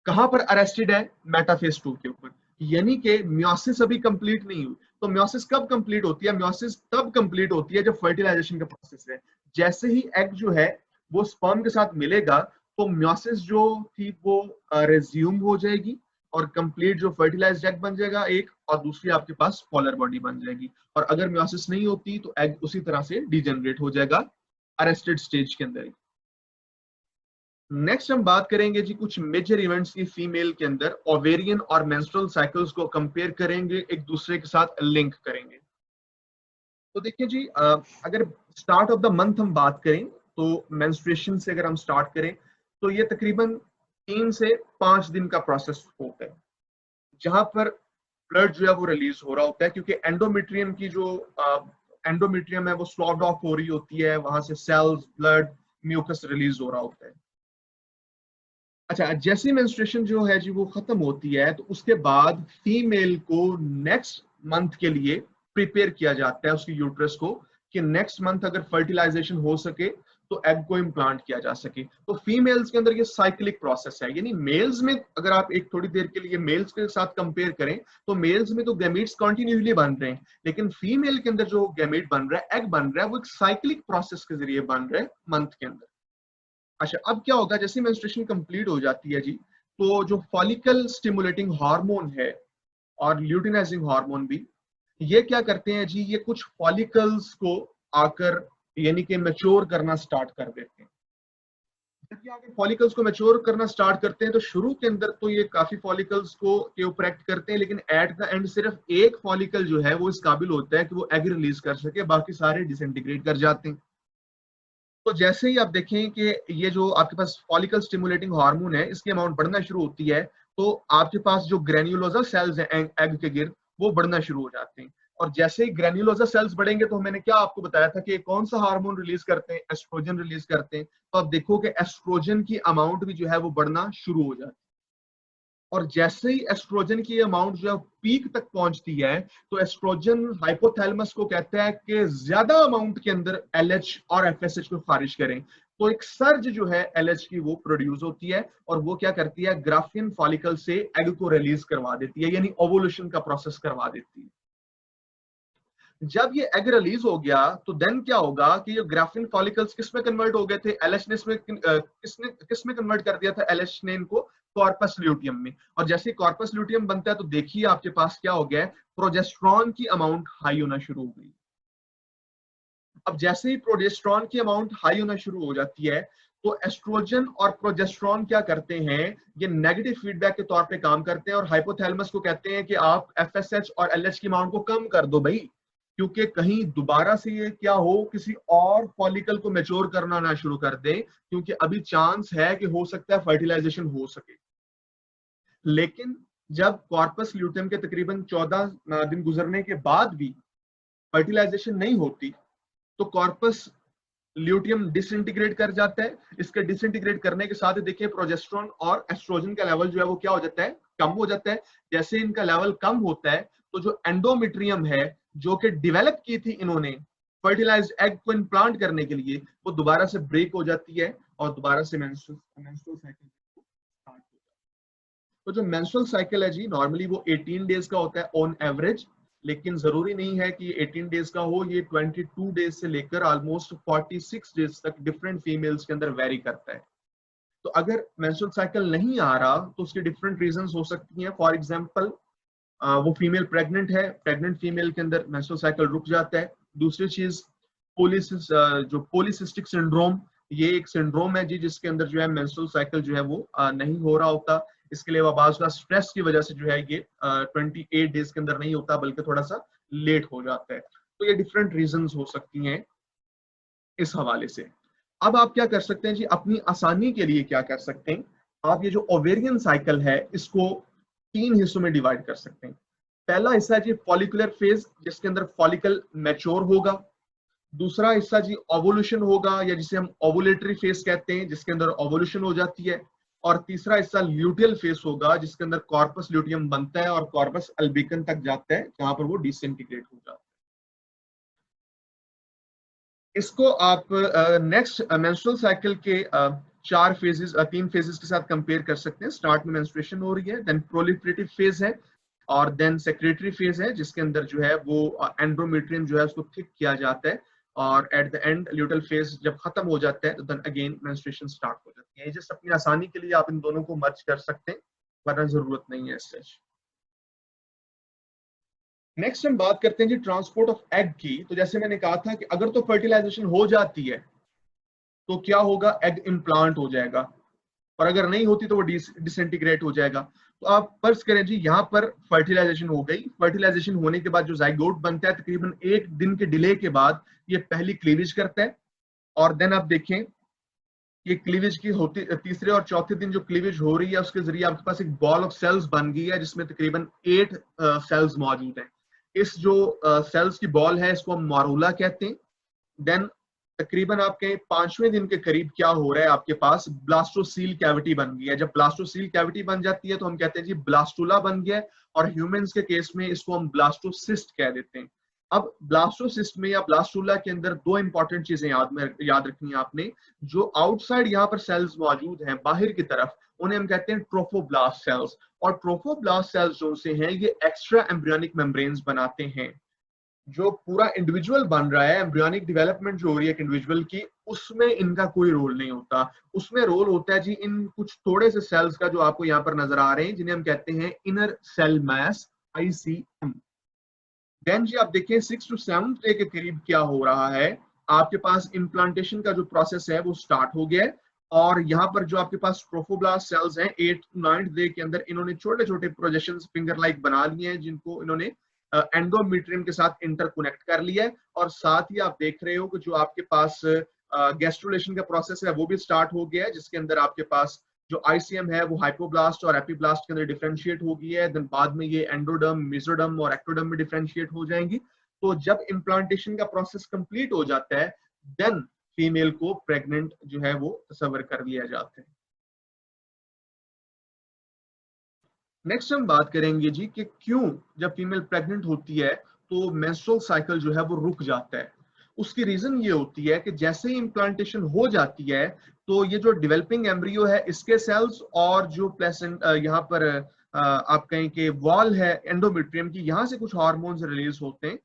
कहां पर अरेस्टेड है? मेटाफेज 2 के ऊपर। यानी कि म्योसिस अभी कंप्लीट नहीं हुई। तो म्योसिस कब कंप्लीट होती है? म्योसिस तब कंप्लीट होती है जब फर्टिलाइजेशन का प्रोसेस है। जैसे ही एग जो है वो स्पर्म के साथ मिलेगा, तो म्योसिस जो थी वो रेज्यूम हो जाएगी, और कंप्लीट जो फर्टिलाइज्ड एग बन जाएगा एक, और दूसरी आपके पास पोलर बॉडी बन जाएगी। और अगर म्योसिस नहीं होती, तो एग उसी तरह से डिजेनरेट हो जाएगा अरेस्टेड स्टेज के अंदर। नेक्स्ट हम बात करेंगे जी कुछ मेजर इवेंट्स की फीमेल के अंदर, ओवेरियन और मेंस्ट्रुअल साइकिल्स को कंपेयर करेंगे, एक दूसरे के साथ लिंक करेंगे। तो देखिए जी, अगर स्टार्ट ऑफ द मंथ हम बात करें तो मेंस्ट्रुएशन से अगर हम स्टार्ट करें तो ये तकरीबन 3 से 5 दिन का प्रोसेस होता है, जहां पर ब्लड जो है वो रिलीज हो रहा होता है, क्योंकि एंडोमेट्रियम की जो एंडोमेट्रियम है वो स्लॉग्ड ऑफ हो रही होती है, वहां से सेल्स, ब्लड, म्यूकस रिलीज हो रहा होता है। अच्छा, जैसे मेंस्ट्रुएशन जो है जी वो खत्म होती है तो उसके बाद फीमेल को नेक्स्ट मंथ के लिए प्रिपेयर किया जाता है, उसकी यूट्रस को, कि नेक्स्ट मंथ अगर फर्टिलाइजेशन हो सके तो एग को इम्प्लांट किया जा सके। तो फीमेल्स के अंदर ये साइक्लिक प्रोसेस है, यानी मेल्स में अगर आप एक थोड़ी देर के लिए मेल्स के साथ कंपेयर करें तो मेल्स में तो गैमीट्स कंटिन्यूसली बन रहे हैं, लेकिन फीमेल के अंदर जो गैमीट बन रहा है, एग बन रहा है, वो एक साइक्लिक प्रोसेस के जरिए बन रहा है मंथ के अंदर। अच्छा, अब क्या होगा, जैसे मेंस्ट्रुएशन कंप्लीट हो जाती है जी, तो जो फॉलिकल स्टिमुलेटिंग हार्मोन है और ल्यूटिनाइजिंग हार्मोन भी, ये क्या करते हैं जी, ये कुछ फॉलिकल्स को आकर यानी कि मैच्योर करना स्टार्ट कर देते हैं। जब ये आकर फॉलिकल्स को मैच्योर करना स्टार्ट करते हैं तो शुरू के अंदर तो ये काफी फॉलिकल्स को के ऊपर एक्ट करते हैं, लेकिन एट द एंड सिर्फ एक फॉलिकल जो है वो इस काबिल होता है कि वो एग रिलीज कर सके, बाकी सारे डिसइंटीग्रेट कर जाते हैं। तो जैसे ही आप देखें कि ये जो आपके पास फॉलिकल स्टिमुलेटिंग हार्मोन है इसकी अमाउंट बढ़ना शुरू होती है, तो आपके पास जो ग्रेन्युलोसा सेल्स हैं एग के गिर्द, वो बढ़ना शुरू हो जाते हैं। और जैसे ही ग्रेन्युलोसा सेल्स बढ़ेंगे तो मैंने क्या आपको बताया था कि कौन सा हार्मोन रिलीज करते हैं, एस्ट्रोजन रिलीज करते हैं। तो आप देखो कि एस्ट्रोजन की अमाउंट भी जो है वो बढ़ना शुरू हो जाती है। और जैसे ही एस्ट्रोजन की अमाउंट जो है पीक तक पहुंचती है तो एस्ट्रोजन हाइपोथैलेमस को कहता है कि ज्यादा अमाउंट के अंदर एलएच और एफएसएच को खारिज करें। तो एक सर्ज जो है एलएच की वो प्रोड्यूस होती है और वो क्या करती है, ग्राफियन फॉलिकल से एग को रिलीज करवा देती है, यानी ओवुलेशन का प्रोसेस करवा देती है। जब ये एग रिलीज हो गया तो देन क्या होगा कि ये ग्राफिन फॉलिकल्स किस में कन्वर्ट हो गए थे, एलएच ने इसमें किस में कन्वर्ट कर दिया था, एलएच ने इनको कॉर्पस ल्यूटियम में। और जैसे ही कॉर्पस ल्यूटियम बनता है तो देखिए आपके पास क्या हो गया है, प्रोजेस्टेरॉन की अमाउंट हाई होना शुरू हो गई। अब जैसे ही प्रोजेस्टेरॉन की अमाउंट हाई होना शुरू हो जाती है तो एस्ट्रोजन और प्रोजेस्टेरॉन क्या करते हैं, ये नेगेटिव फीडबैक के तौर पे काम करते हैं और हाइपोथैलेमस को कहते हैं कि आप एफएसएच और एलएच की अमाउंट को कम कर दो भाई, क्योंकि कहीं दोबारा से ये क्या हो, किसी और फॉलिकल को मैच्योर करना ना शुरू कर दे, क्योंकि अभी चांस है कि हो सकता है फर्टिलाइजेशन हो सके। लेकिन जब कॉर्पस ल्यूटियम के तकरीबन 14 दिन गुजरने के बाद भी फर्टिलाइजेशन नहीं होती तो कॉर्पस ल्यूटियम डिसइंटीग्रेट कर जाता है। इसके डिसइंटीग्रेट करने के साथ ही देखिए प्रोजेस्टेरॉन और एस्ट्रोजन का लेवल जो है वो क्या हो जाता है, कम हो जाता है। जैसे इनका लेवल कम होता है तो जो एंडोमेट्रियम है जो कि डेवलप की थी इन्होंने फर्टिलाइज्ड एग को इम्प्लांट करने के लिए, वो दोबारा से ब्रेक हो जाती है और दोबारा से मेंस्ट्रुअल साइकिल स्टार्ट हो जाता है। तो जो मेंस्ट्रुअल साइकिल है जी नॉर्मली वो 18 डेज का होता है ऑन एवरेज, लेकिन जरूरी नहीं है कि 18 डेज का हो, ये 22 डेज से लेकर ऑलमोस्ट 46 डेज तक डिफरेंट फीमेल्स के अंदर वेरी करता है। तो अगर मेंस्ट्रुअल साइकिल नहीं आ रहा तो उसके डिफरेंट रीजंस हो सकती हैं। फॉर एग्जांपल, वो फीमेल प्रेग्नेंट है, प्रेग्नेंट फीमेल के अंदर मेंस्ट्रुअल साइकिल रुक जाता है। दूसरी चीज जो पॉलीसिस्टिक सिंड्रोम, ये एक सिंड्रोम है जी जिसके अंदर जो है मेंस्ट्रुअल साइकिल जो है वो नहीं हो रहा होता। इसके अलावा बाज़ का स्ट्रेस की वजह से जो है ये 28 डेज के अंदर नहीं होता बल्कि थोड़ा सा लेट हो जाता है। तो ये डिफरेंट रीजंस हो सकती हैं इस हवाले से। अब आप क्या कर सकते हैं जी, अपनी आसानी के लिए क्या कर सकते हैं, आप ये जो ओवेरियन साइकिल है इसको 3 हिस्सों में डिवाइड कर सकते हैं। पहला हिस्सा है जी फॉलिकुलर फेज, जिसके अंदर फॉलिकल मैच्योर होगा। दूसरा हिस्सा जी ओवुलेशन होगा, या जिसे हम ओवुलेटरी फेज कहते हैं, जिसके अंदर ओवुलेशन हो जाती है। और तीसरा हिस्सा ल्यूटियल फेज होगा, जिसके अंदर कॉर्पस ल्यूटियम बनता है और कॉर्पस अल्बिकन तक जाता है, जहां पर वो डिसइंटीग्रेट हो जाता है। इसको आप नेक्स्ट मेंस्ट्रुअल साइकिल के 3 फेजेस के साथ कंपेयर कर सकते हैं। स्टार्ट में मेंस्ट्रुएशन हो रही है, देन प्रोलिफरेटिव फेज है, और देन सेक्रेटरी फेज है जिसके अंदर जो है वो एंड्रोमेट्रियम जो है उसको थिक किया जाता है, और at the end luteal phase जब खत्म हो जाता है तो देन अगेन मेंस्ट्रुएशन स्टार्ट हो जाती है। जस्ट अपनी आसानी के लिए आप इन दोनों को मर्ज कर सकते हैं, वरना जरूरत नहीं है सच। नेक्स्ट हम बात करते हैं जी ट्रांसपोर्ट ऑफ एग की। तो जैसे मैंने कहा था कि अगर तो फर्टिलाइजेशन हो जाती है तो क्या होगा, एग इम्प्लांट हो जाएगा। और अगर नहीं होती तो वो डिसइंटीग्रेट हो जाएगा। तो आप फर्ज करें जी यहाँ पर फर्टिलाइजेशन हो गई, फर्टिलाइजेशन होने के बाद जो जाइगोट बनता है तकरीबन 1 दिन के डिले के बाद ये पहली क्लीवेज करता है, और देन आप देखें ये क्लीवेज की होती तीसरे और चौथे दिन जो क्लीवेज हो रही है उसके जरिए आपके पास एक बॉल ऑफ सेल्स बन गई है जिसमें तकरीबन 8 सेल्स मौजूद हैं। इस जो सेल्स की बॉल है इसको हम मारूला कहते हैं। देन तकरीबन आपके 5वें दिन के करीब क्या हो रहा है, आपके पास ब्लास्टोसील कैविटी बन गई है। जब ब्लास्टोसील कैविटी बन जाती है तो हम कहते हैं जी ब्लास्टुला बन गया है, और ह्यूमंस के केस में इसको हम ब्लास्टोसिस्ट कह देते हैं। अब ब्लास्टोसिस्ट में या ब्लास्टुला के अंदर दो इंपॉर्टेंट चीजें याद रखनी है आपने। जो आउटसाइड यहाँ पर सेल्स मौजूद हैं बाहर की तरफ, उन्हें हम कहते हैं ट्रोफोब्लास्ट सेल्स, और ट्रोफोब्लास्ट सेल्स जो से हैं ये एक्स्ट्रा एम्ब्रियोनिक मेम्ब्रेन्स बनाते हैं। जो पूरा इंडिविजुअल बन रहा है, एम्ब्रियोनिक डेवलपमेंट जो हो रही है एक इंडिविजुअल की, उसमें इनका कोई रोल नहीं होता। उसमें रोल होता है जी इन कुछ थोड़े से सेल्स का जो आपको यहाँ पर नजर आ रहे हैं, जिन्हें हम कहते हैं inner cell mass, ICM। Then जी आप देखें 6 to 7 डे के करीब क्या हो रहा है, आपके पास इम्प्लांटेशन का जो प्रोसेस है वो स्टार्ट हो गया है, और यहाँ पर जो आपके पास ट्रोफोब्लास्ट सेल्स हैं 8 to 9 डे के अंदर इन्होंने छोटे छोटे प्रोजेक्शंस फिंगर लाइक बना लिए हैं, जिनको इन्होंने एंडोमेट्रियम के साथ इंटरकनेक्ट कर लिया है। और साथ ही आप देख रहे हो कि जो आपके पास गैस्ट्रुलेशन का प्रोसेस है वो भी स्टार्ट हो गया है, जिसके अंदर आपके पास जो ICM है वो हाइपोब्लास्ट और एपीब्लास्ट के अंदर डिफरेंशिएट हो गई है। देन बाद में ये एंडोडर्म, मेसोडर्म और एक्टोडर्म में डिफरेंशिएट हो जाएंगी। तो जब इम्प्लांटेशन का प्रोसेस कंप्लीट हो जाता है देन फीमेल को प्रेग्नेंट जो है वो तस्वर कर लिया जाता है। नेक्स्ट हम बात करेंगे जी कि क्यों जब फीमेल प्रेग्नेंट होती है तो मेंस्ट्रुअल साइकिल जो है वो रुक जाता है। उसकी रीजन ये होती है कि जैसे ही इम्प्लांटेशन हो जाती है तो ये जो डेवलपिंग एम्ब्रियो है इसके सेल्स और जो प्लेसेंट यहाँ पर आप कहें कि वॉल है एंडोमेट्रियम की, यहाँ से कुछ हार्मोन्स रिलीज होते हैं,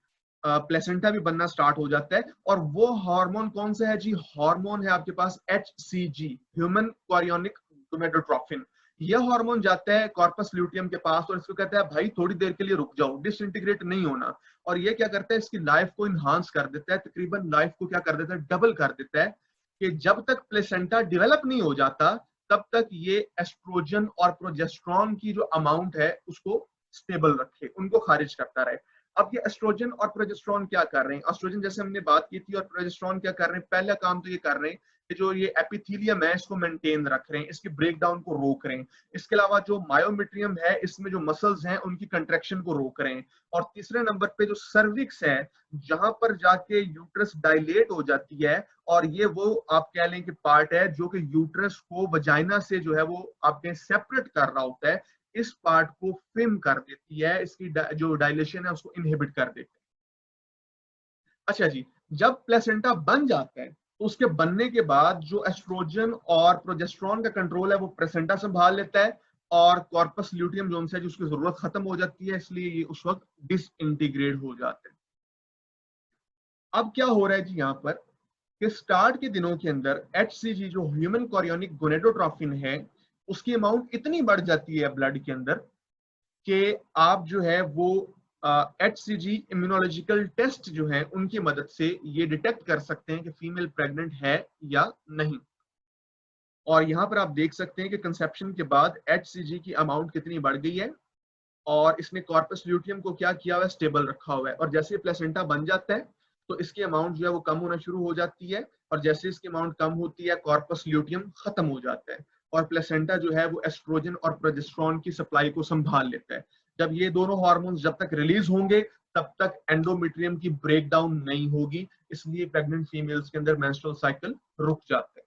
प्लेसेंटा भी बनना स्टार्ट हो जाता है। और वो हार्मोन कौन सा है जी, हार्मोन है आपके पास HCG, ह्यूमन कोरियोनिक गोनेडोट्रोफिन। यह हार्मोन जाता है कॉर्पस ल्यूटियम के पास और इसको कहता है भाई थोड़ी देर के लिए रुक जाओ, डिसइंटीग्रेट नहीं होना। और ये क्या करता है, इसकी लाइफ को इनहांस कर देता है, तकरीबन लाइफ को क्या कर देता है, डबल कर देता है, कि जब तक प्लेसेंटा डेवलप नहीं हो जाता तब तक ये एस्ट्रोजन और प्रोजेस्टेरॉन की जो अमाउंट है उसको स्टेबल रखे, उनको खारिज करता रहे। अब ये एस्ट्रोजन और प्रोजेस्टेरॉन क्या कर रहे हैं, एस्ट्रोजन जैसे हमने बात की थी और प्रोजेस्टेरॉन क्या कर रहे हैं, पहला काम तो ये कर रहे हैं कि जो ये एपिथेलियम है इसको मेंटेन रख रहे हैं, इसके ब्रेकडाउन को रोक रहे हैं। इसके अलावा जो मायोमेट्रियम है इसमें जो मसल्स हैं उनकी कंट्रैक्शन को रोक रहे हैं। और तीसरे नंबर पे जो सर्विक्स है जहां पर जाके यूट्रस डायलेट हो जाती है, और ये वो आप कह लें कि पार्ट है जो कि यूट्रस को वजाइना से जो है वो आपके सेपरेट कर रहा होता है, इस पार्ट को फिम कर देती है, इसकी जो डायलेशन है उसको इनहिबिट कर देती है। अच्छा जी, जब प्लेसेंटा बन जाता है तो उसके बनने के बाद जो एस्ट्रोजन और प्रोजेस्टेरॉन का कंट्रोल है वो प्लेसेंटा संभाल लेता है, और कॉर्पस ल्यूटियम जोन से जिसकी जरूरत खत्म हो जाती है, इसलिए ये उस वक्त डिसइंटीग्रेट हो जाते हैं। अब क्या हो रहा है जी यहाँ पर कि स्टार्ट के दिनों के अंदर HCG जो ह्यूमन कोरियोनिक गोनेडोट्रोफिन है उसकी अमाउंट इतनी बढ़ जाती है ब्लड के अंदर कि आप जो है वो HCG इम्यूनोलॉजिकल टेस्ट जो है उनकी मदद से ये डिटेक्ट कर सकते हैं कि फीमेल प्रेग्नेंट है या नहीं। और यहाँ पर आप देख सकते हैं कि कंसेप्शन के बाद HCG की अमाउंट कितनी बढ़ गई है, और इसने कॉर्पस ल्यूटियम को क्या किया हुआ है, स्टेबल रखा हुआ है। और जैसे ही प्लेसेंटा बन जाता है तो इसकी अमाउंट जो है वो कम होना शुरू हो जाती है, और जैसे इसकी अमाउंट कम होती है कॉर्पस ल्यूटियम खत्म हो जाता है, और प्लेसेंटा जो है वो एस्ट्रोजन और प्रोजेस्टेरॉन की सप्लाई को संभाल लेता है। जब ये दोनों हार्मोन्स जब तक रिलीज होंगे तब तक एंडोमेट्रियम की ब्रेकडाउन नहीं होगी, इसलिए प्रेग्नेंट फीमेल्स के अंदर मेंस्ट्रुअल साइकिल रुक जाता है।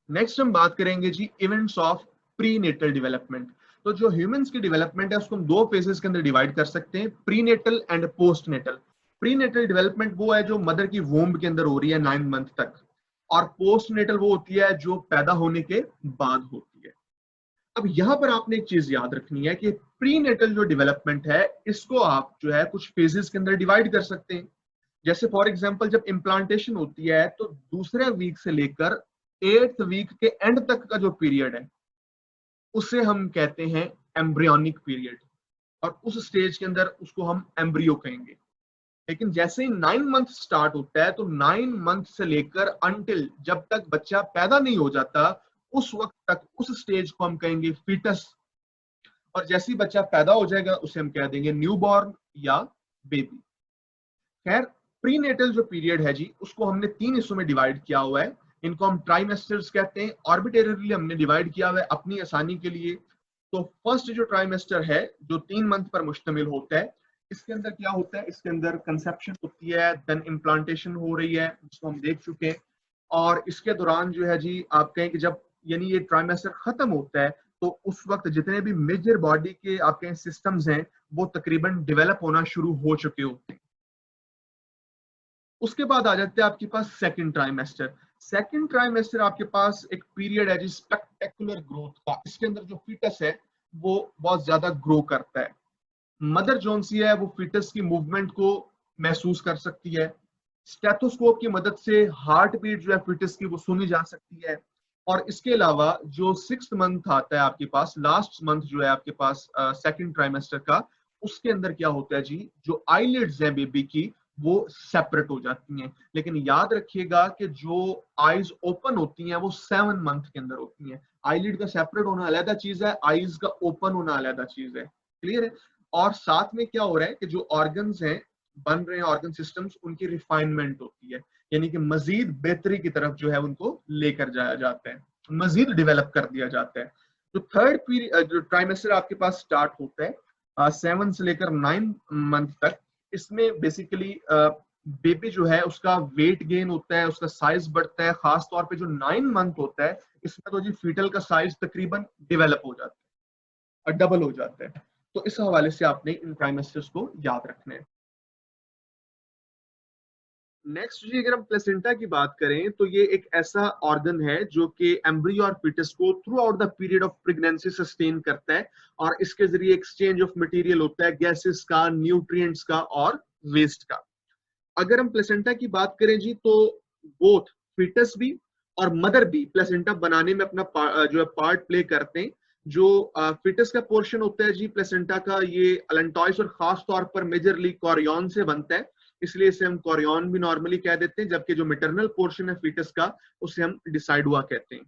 नेक्स्ट हम बात करेंगे जी इवेंट्स ऑफ प्रीनेटल डेवलपमेंट। तो जो ह्यूमंस की डेवलपमेंट है उसको हम दो फेजेस के अंदर डिवाइड कर सकते हैं, prenatal and postnatal. Prenatal development वो है जो मदर की वोम्ब के अंदर हो रही है 9 मंथ तक, और पोस्टनेटल वो होती है जो पैदा होने के बाद होती है। अब यहाँ पर आपने एक चीज याद रखनी है कि प्रीनेटल जो डेवलपमेंट है इसको आप जो है कुछ फेजेस के अंदर डिवाइड कर सकते हैं। जैसे फॉर एग्जांपल जब इम्प्लांटेशन होती है तो दूसरे वीक से लेकर 8th वीक के एंड तक का जो पीरियड है उसे हम कहते हैं एम्ब्रियोनिक पीरियड, और उस स्टेज के अंदर उसको हम एम्ब्रियो कहेंगे। लेकिन जैसे ही 9 मंथ स्टार्ट होता है तो 9 मंथ से लेकर अंटिल जब तक बच्चा पैदा नहीं हो जाता उस वक्त तक उस स्टेज को हम कहेंगे फीटस। और जैसे ही बच्चा पैदा हो जाएगा उसे हम कह देंगे न्यूबॉर्न या बेबी। खैर, प्रीनेटल जो पीरियड है जी उसको हमने 3 हिस्सों में डिवाइड किया हुआ है। इनको हम ट्राइमेस्टर्स कहते हैं। ऑर्बिटरली हमने डिवाइड किया हुआ है अपनी आसानी के लिए। तो फर्स्ट जो ट्राइमेस्टर है जो 3 मंथ पर मुश्तमिल होता है, इसके अंदर क्या होता है, इसके अंदर कंसेप्शन होती है, देन इम्प्लांटेशन हो रही है जिसको हम देख चुके हैं। और इसके दौरान जो है जी आप कहें कि जब यानी ये ट्राइमेस्टर खत्म होता है तो उस वक्त जितने भी मेजर बॉडी के आपके सिस्टम्स हैं वो तकरीबन डेवलप होना शुरू हो चुके होते हैं। उसके बाद आ जाते हैं आपके पास सेकंड ट्राइमेस्टर। सेकंड ट्राइमेस्टर आपके पास एक पीरियड है जी स्पेक्टेकुलर ग्रोथ का। इसके अंदर जो फीटस है वो बहुत ज्यादा ग्रो करता है। मदर जोन सी है वो फीटस की मूवमेंट को महसूस कर सकती है। स्टेथोस्कोप की मदद से हार्ट बीट जो है फीटस की वो सुनी जा सकती है। और इसके अलावा जो 6 मंथ आता है आपके पास, लास्ट मंथ जो है आपके पास सेकंड ट्राइमेस्टर का, उसके अंदर क्या होता है जी, जो आईलिड्स हैं बेबी की वो सेपरेट हो जाती हैं। लेकिन याद रखिएगा कि जो आईज ओपन होती हैं वो 7 मंथ के अंदर होती हैं। आईलिड का सेपरेट होना अलग चीज है, आईज का ओपन होना अलग चीज है। क्लियर है? और साथ में क्या हो रहा है कि जो ऑर्गन्स हैं बन रहे हैं, ऑर्गन सिस्टम्स, उनकी रिफाइनमेंट होती है, यानी कि मजीद बेहतरी की तरफ जो है उनको लेकर जाया जाता है, मजीद डेवलप कर दिया जाता है। तो थर्ड पीरियड जो ट्राइमेस्टर आपके पास स्टार्ट होता है 7 से लेकर 9 मंथ तक, इसमें बेसिकली बेबी जो है उसका वेट गेन होता है, उसका साइज बढ़ता है। खास तौर पे जो 9 मंथ होता है इसमें तो जी फीटल का साइज तकरीबन डेवलप हो जाता है और डबल हो जाता है। तो इस हवाले से आपने इन ट्राइमेस्टर्स को याद रखना है। नेक्स्ट जी अगर हम प्लेसेंटा की बात करें तो ये एक ऐसा ऑर्गन है जो कि एम्ब्रियो और फीटस को through out the period of pregnancy sustain करता है। और इसके जरिए एक्सचेंज ऑफ मटेरियल होता है, गैसेस का, न्यूट्रिएंट्स का और वेस्ट का। अगर हम प्लेसेंटा की बात करें जी तो बोथ फीटस भी और मदर भी प्लेसेंटा बनाने में अपना जो है पार्ट प्ले करते हैं। जो फीटस का पोर्शन होता है जी प्लेसेंटा का, ये अलेंटॉइस और खास तौर पर मेजरली कोरियन से बनता है, इसलिए इसे हम कोरियन भी नॉर्मली कह देते हैं। जबकि जो मेटरनल पोर्शन है फीटस का उसे हम डिसाइडुआ कहते हैं।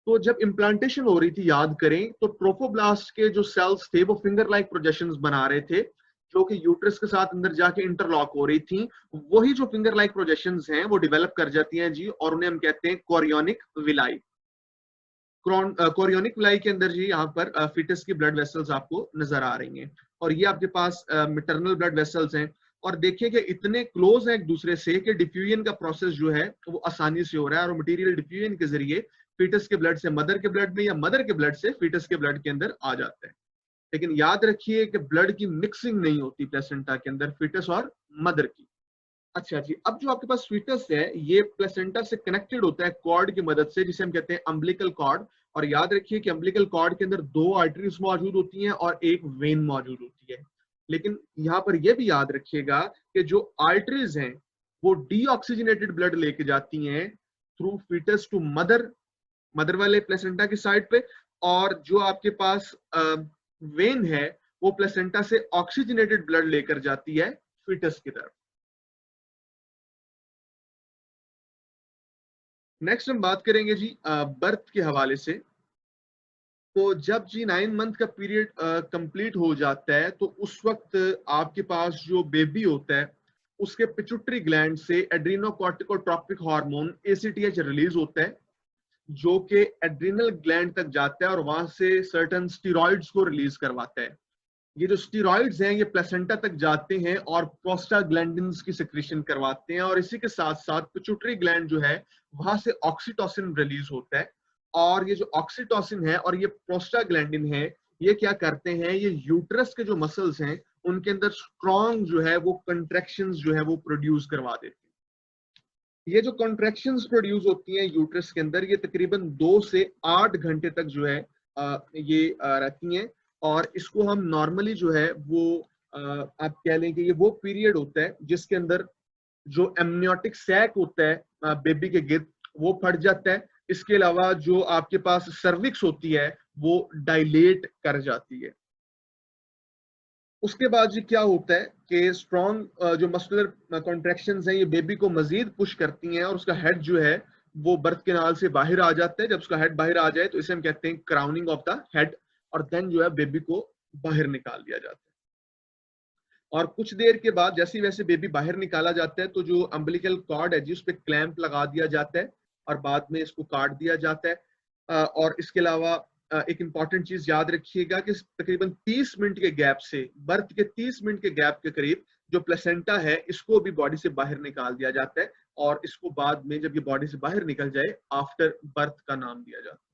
तो जब इम्प्लांटेशन हो रही थी याद करें तो ट्रोफोब्लास्ट के जो सेल्स थे वो फिंगर लाइक प्रोजेक्शंस बना रहे थे जो कि यूट्रस के साथ अंदर जाके इंटरलॉक हो रही थी। वही जो फिंगर लाइक प्रोजेक्शंस हैं वो डेवलप कर जाती हैं जी, और उन्हें हम कहते हैं कोरियोनिक विलाई। कोरियोनिक विलाई के अंदर जी यहाँ पर फीटस की ब्लड वेसल्स आपको नजर आ रही हैं, और ये आपके पास मिटरनल ब्लड वेसल्स हैं। और देखिए कि इतने क्लोज हैं एक दूसरे से कि डिफ्यूजन का प्रोसेस जो है वो आसानी से हो रहा है, और मटेरियल डिफ्यूजन के जरिए फीटस के ब्लड से मदर के ब्लड में या मदर के ब्लड से फीटस के ब्लड के अंदर आ जाता है। लेकिन याद रखिए कि ब्लड की मिक्सिंग नहीं होती प्लेसेंटा के अंदर फीटस और मदर की। अच्छा जी, अब जो आपके पास फीटस है ये प्लेसेंटा से कनेक्टेड होता है कॉर्ड की मदद से, जिसे हम कहते हैं अम्बिलिकल कॉर्ड। और याद रखिए कि अम्बिलिकल कॉर्ड के अंदर 2 आर्टरीज मौजूद होती हैं और एक वेन मौजूद होती है। लेकिन यहाँ पर यह भी याद रखिएगा कि जो आर्टरीज हैं वो डीऑक्सीजनेटेड ब्लड लेके जाती हैं through foetus to mother, mother वाले प्लेसेंटा की साइड पे। और जो आपके पास वेन है वो प्लेसेंटा से ऑक्सीजनेटेड ब्लड लेकर जाती है फीटस की तरफ। नेक्स्ट हम बात करेंगे जी बर्थ के हवाले से। तो जब जी 9 मंथ का पीरियड कंप्लीट हो जाता है तो उस वक्त आपके पास जो बेबी होता है उसके पिट्यूटरी ग्लैंड से एड्रीनोकॉर्टिकोट्रोपिक हार्मोन एसीटीएच रिलीज होता है, जो कि एड्रिनल ग्लैंड तक जाता है और वहां से सर्टेन स्टीरॉइड्स को रिलीज करवाता है। ये जो स्टीरॉइड्स हैं ये प्लेसेंटा तक जाते हैं और प्रोस्टाग्लैंडिन्स की सिक्रीशन करवाते हैं, और इसी के साथ साथ पिट्यूटरी ग्लैंड जो है वहां से ऑक्सीटोसिन रिलीज होता है। और ये जो ऑक्सीटोसिन है और ये प्रोस्टाग्लैंडिन है ये क्या करते हैं, ये यूट्रस के जो मसल्स हैं उनके अंदर स्ट्रॉन्ग जो है वो कंट्रैक्शंस जो है वो प्रोड्यूस करवा देते हैं। ये जो कॉन्ट्रैक्शंस प्रोड्यूस होती हैं यूट्रस के अंदर ये तकरीबन 2 से 8 घंटे तक जो है ये रहती हैं। और इसको हम नॉर्मली जो है वो आप कह लें कि ये वो पीरियड होता है जिसके अंदर जो एमनियोटिक सैक होता है बेबी के गिर्द वो फट जाता है। इसके अलावा जो आपके पास सर्विक्स होती है वो डायलेट कर जाती है। उसके बाद जी क्या होता है कि स्ट्रॉन्ग जो मस्कुलर कॉन्ट्रैक्शंस हैं ये बेबी को मजीद पुश करती हैं और उसका हेड जो है वो बर्थ कैनाल से बाहर आ जाता है। जब उसका हेड बाहर आ जाए तो इसे हम कहते हैं क्राउनिंग ऑफ द हेड, और देन जो है बेबी को बाहर निकाल दिया जाता है। और कुछ देर के बाद जैसे वैसे बेबी बाहर निकाला जाता है तो जो अम्बिलिकल कॉर्ड है जी उस पर क्लैंप लगा दिया जाता है और बाद में इसको काट दिया जाता है। और इसके अलावा एक इंपॉर्टेंट चीज याद रखिएगा कि तकरीबन 30 मिनट के गैप से, बर्थ के 30 मिनट के गैप के करीब जो प्लेसेंटा है इसको भी बॉडी से बाहर निकाल दिया जाता है और इसको बाद में जब ये बॉडी से बाहर निकल जाए आफ्टर बर्थ का नाम दिया जाता है।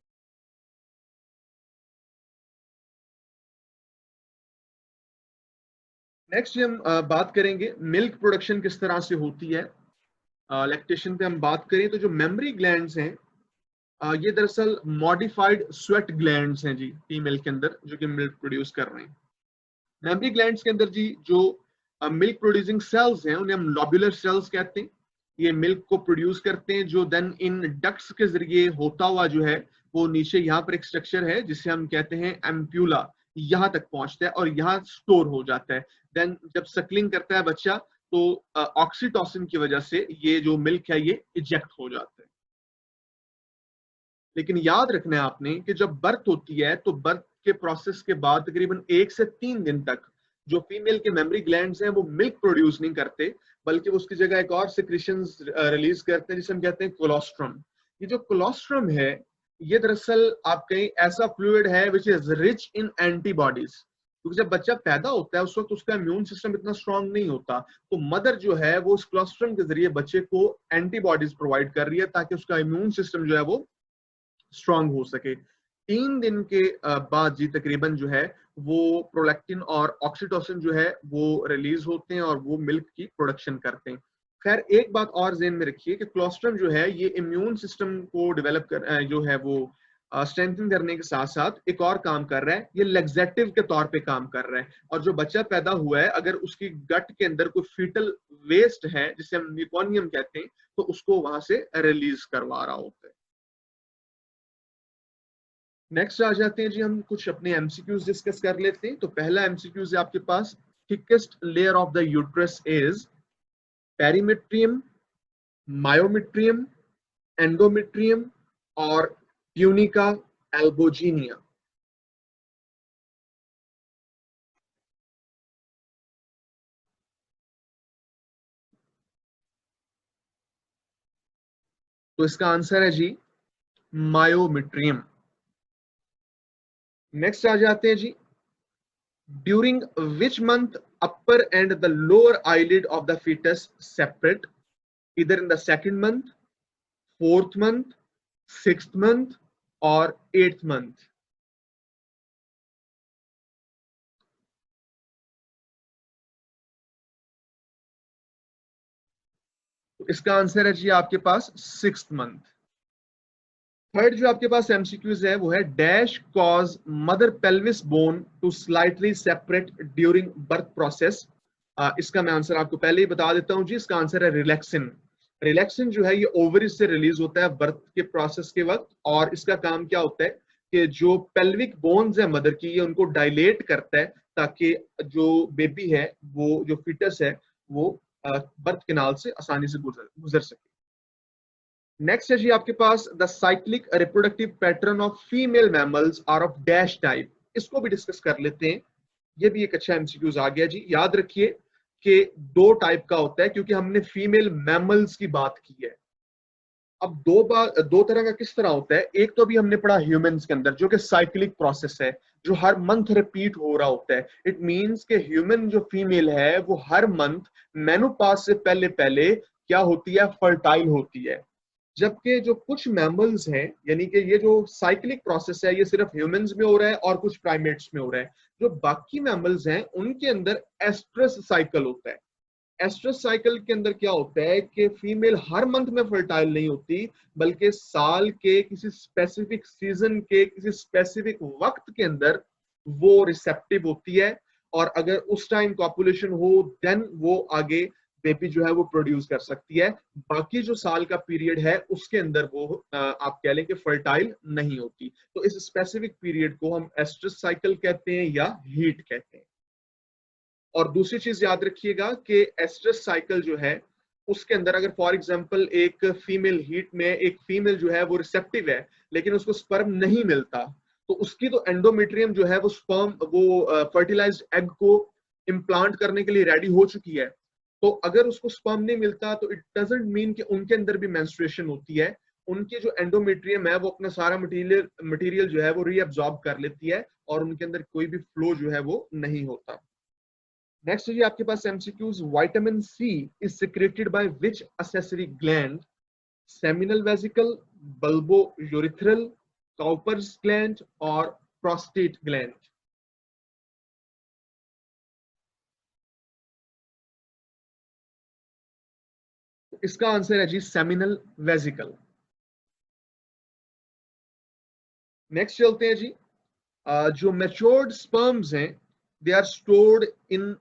नेक्स्ट हम बात करेंगे मिल्क प्रोडक्शन किस तरह से होती है। लैक्टेशन पे हम बात करें तो जो मेमरी ग्लैंड्स हैं ये दरअसल मॉडिफाइड स्वेट ग्लैंड्स हैं जी फीमेल के अंदर जो कि मिल्क प्रोड्यूस कर रहे हैं। मेमरी ग्लैंड्स के अंदर जी जो मिल्क प्रोड्यूसिंग सेल्स हैं उन्हें हम लॉब्यूलर सेल्स कहते हैं। ये मिल्क को प्रोड्यूस करते हैं जो देन इन डक्ट्स के जरिए होता हुआ जो है वो नीचे यहाँ पर एक स्ट्रक्चर है जिसे हम कहते हैं एम्प्यूला, यहाँ तक पहुंचता है और यहाँ स्टोर हो जाता है। देन जब सकलिंग करता है बच्चा तो ऑक्सीटोसिन की वजह से ये जो मिल्क है ये इजेक्ट हो जाता है। लेकिन याद रखना है आपने कि जब बर्थ होती है तो बर्थ के प्रोसेस के बाद तकरीबन 1 से 3 दिन तक जो फीमेल के मेमरी ग्लैंड्स हैं वो मिल्क प्रोड्यूस नहीं करते, बल्कि वो उसकी जगह एक और सिक्रीशंस रिलीज करते हैं जिसे हम कहते हैं कोलोस्ट्रम। ये जो कोलोस्ट्रम है ये दरअसल आप कहीं ऐसा फ्लूइड है which is rich in antibodies, क्योंकि जब बच्चा पैदा होता है उस वक्त उसका इम्यून सिस्टम इतना स्ट्रांग नहीं होता, तो मदर जो है वो उस कोलोस्ट्रम के जरिए बच्चे को एंटीबॉडीज प्रोवाइड कर रही है ताकि उसका इम्यून सिस्टम जो है वो स्ट्रांग हो सके। 3 दिन के बाद जी तकरीबन जो है वो प्रोलैक्टिन और ऑक्सीटोसिन जो है वो रिलीज होते हैं और वो मिल्क की प्रोडक्शन करते हैं। खैर एक बात और ज़हन में रखिए कि कोलोस्ट्रम जो है ये इम्यून सिस्टम को डेवलप कर जो है वो स्ट्रेंथन करने के साथ साथ एक और काम कर रहा है, ये लेग्जेटिव के तौर पे काम कर रहा है। और जो बच्चा पैदा हुआ है अगर उसकी गट के अंदर कोई फीटल वेस्ट है जिसे हम म्यूकोनियम कहते हैं तो उसको वहां से रिलीज करवा रहा होता है। नेक्स्ट आ जाते हैं जी, हम कुछ अपने एमसीक्यूज डिस्कस कर लेते हैं। तो पहला एमसीक्यूज है आपके पास, thickest layer of the uterus is perimetrium, myometrium, endometrium और ट्यूनिका एल्बोजीनिया। तो इसका आंसर है जी मायोमेट्रियम। नेक्स्ट आ जाते हैं जी, during which month upper and the lower eyelid of the fetus separate, either in the second month, fourth month, sixth month और eighth month. तो इसका आंसर है जी आपके पास सिक्स्थ मंथ। थर्ड जो आपके पास एमसीक्यूज है वो है dash cause mother pelvis bone to slightly separate during birth process. इसका मैं आंसर आपको पहले ही बता देता हूं जी, इसका आंसर है रिलैक्सिन। रिलैक्सिन जो है ये ओवरीज से रिलीज होता है बर्थ के प्रोसेस के वक्त, और इसका काम क्या होता है कि जो पेल्विक बोन्स है मदर की ये उनको डायलेट करता है ताकि जो बेबी है वो जो फीटस है वो बर्थ कैनाल से आसानी से गुजर सके। नेक्स्ट है जी आपके पास the cyclic reproductive pattern of female mammals are of dash type. इसको भी डिस्कस कर लेते हैं। ये भी एक अच्छा एमसीक्यूज आ गया जी। याद रखिए कि 2 टाइप का होता है क्योंकि हमने फीमेल मैमल्स की बात की है। अब 2 तरह का किस तरह होता है, एक तो अभी हमने पढ़ा ह्यूमंस के अंदर जो कि साइक्लिक प्रोसेस है जो हर मंथ रिपीट हो रहा होता है। इट मींस कि ह्यूमन जो फीमेल है वो हर मंथ मेनोपॉज से पहले पहले क्या होती है, फर्टाइल होती है। जबकि जो कुछ मैमल्स हैं, यानी कि ये जो साइक्लिक प्रोसेस है ये सिर्फ ह्यूमंस में हो रहा है और कुछ प्राइमेट्स में हो रहा है। जो बाकी मैमल्स हैं उनके अंदर एस्ट्रस साइकिल होता है। एस्ट्रस साइकिल के अंदर क्या होता है कि फीमेल हर मंथ में फर्टाइल नहीं होती, बल्कि साल के किसी स्पेसिफिक सीजन के किसी स्पेसिफिक वक्त के अंदर वो रिसेप्टिव होती है, और अगर उस टाइम कॉपुलेशन हो देन वो आगे बेबी जो है वो प्रोड्यूस कर सकती है। बाकी जो साल का पीरियड है उसके अंदर वो आप कह लें कि फर्टाइल नहीं होती। तो इस स्पेसिफिक पीरियड को हम एस्ट्रस साइकिल कहते हैं या हीट कहते हैं। और दूसरी चीज याद रखिएगा कि एस्ट्रस साइकिल जो है उसके अंदर अगर फॉर एग्जांपल एक फीमेल हीट में एक फीमेल जो है वो रिसेप्टिव है लेकिन उसको स्पर्म नहीं मिलता, तो उसकी तो एंडोमेट्रियम जो है वो स्पर्म वो फर्टिलाइज्ड एग को इम्प्लांट करने के लिए रेडी हो चुकी है। तो अगर उसको स्पर्म नहीं मिलता तो इट डजंट मीन कि उनके अंदर भी मेंस्ट्रुएशन होती है। उनके जो एंडोमेट्रियम है वो अपना सारा मटेरियल जो है वो रीअब्सॉर्ब कर लेती है और उनके अंदर कोई भी फ्लो जो है वो नहीं होता। नेक्स्ट जी आपके पास MCQs, vitamin C is secreted by which accessory gland? Seminal vesicle, bulbo urethral, Cowper's gland और प्रोस्टेट ग्लैंड। इसका आंसर है जी सेमिनल वेसिकल। नेक्स्ट चलते हैं जी, जो मैच्योर्ड स्पर्म्स हैं they are stored in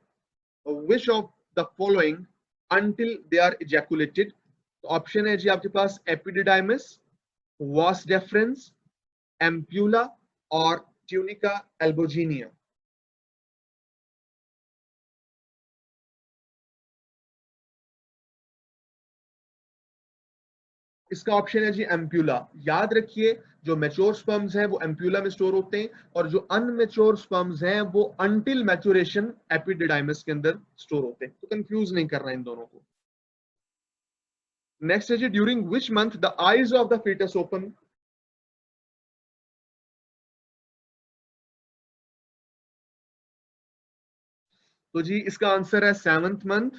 which of the following until they are ejaculated? Option है जी आपके पास एपिडिडाइमिस, वास डेफरेंस, एम्प्यूला और ट्यूनिका एल्बोजीनिया। इसका ऑप्शन है जी एम्प्यूला। याद रखिए जो मैच्योर स्पर्म्स हैं वो एम्प्यूला में स्टोर होते हैं और जो अनमेच्योर स्पर्म्स हैं वो अनटिल मैच्योरेशन एपिडिडाइमिस के अंदर स्टोर होते हैं, तो कंफ्यूज नहीं करना इन दोनों को। नेक्स्ट है जी, during which month the eyes of the foetus open? तो जी इसका आंसर है 7th मंथ,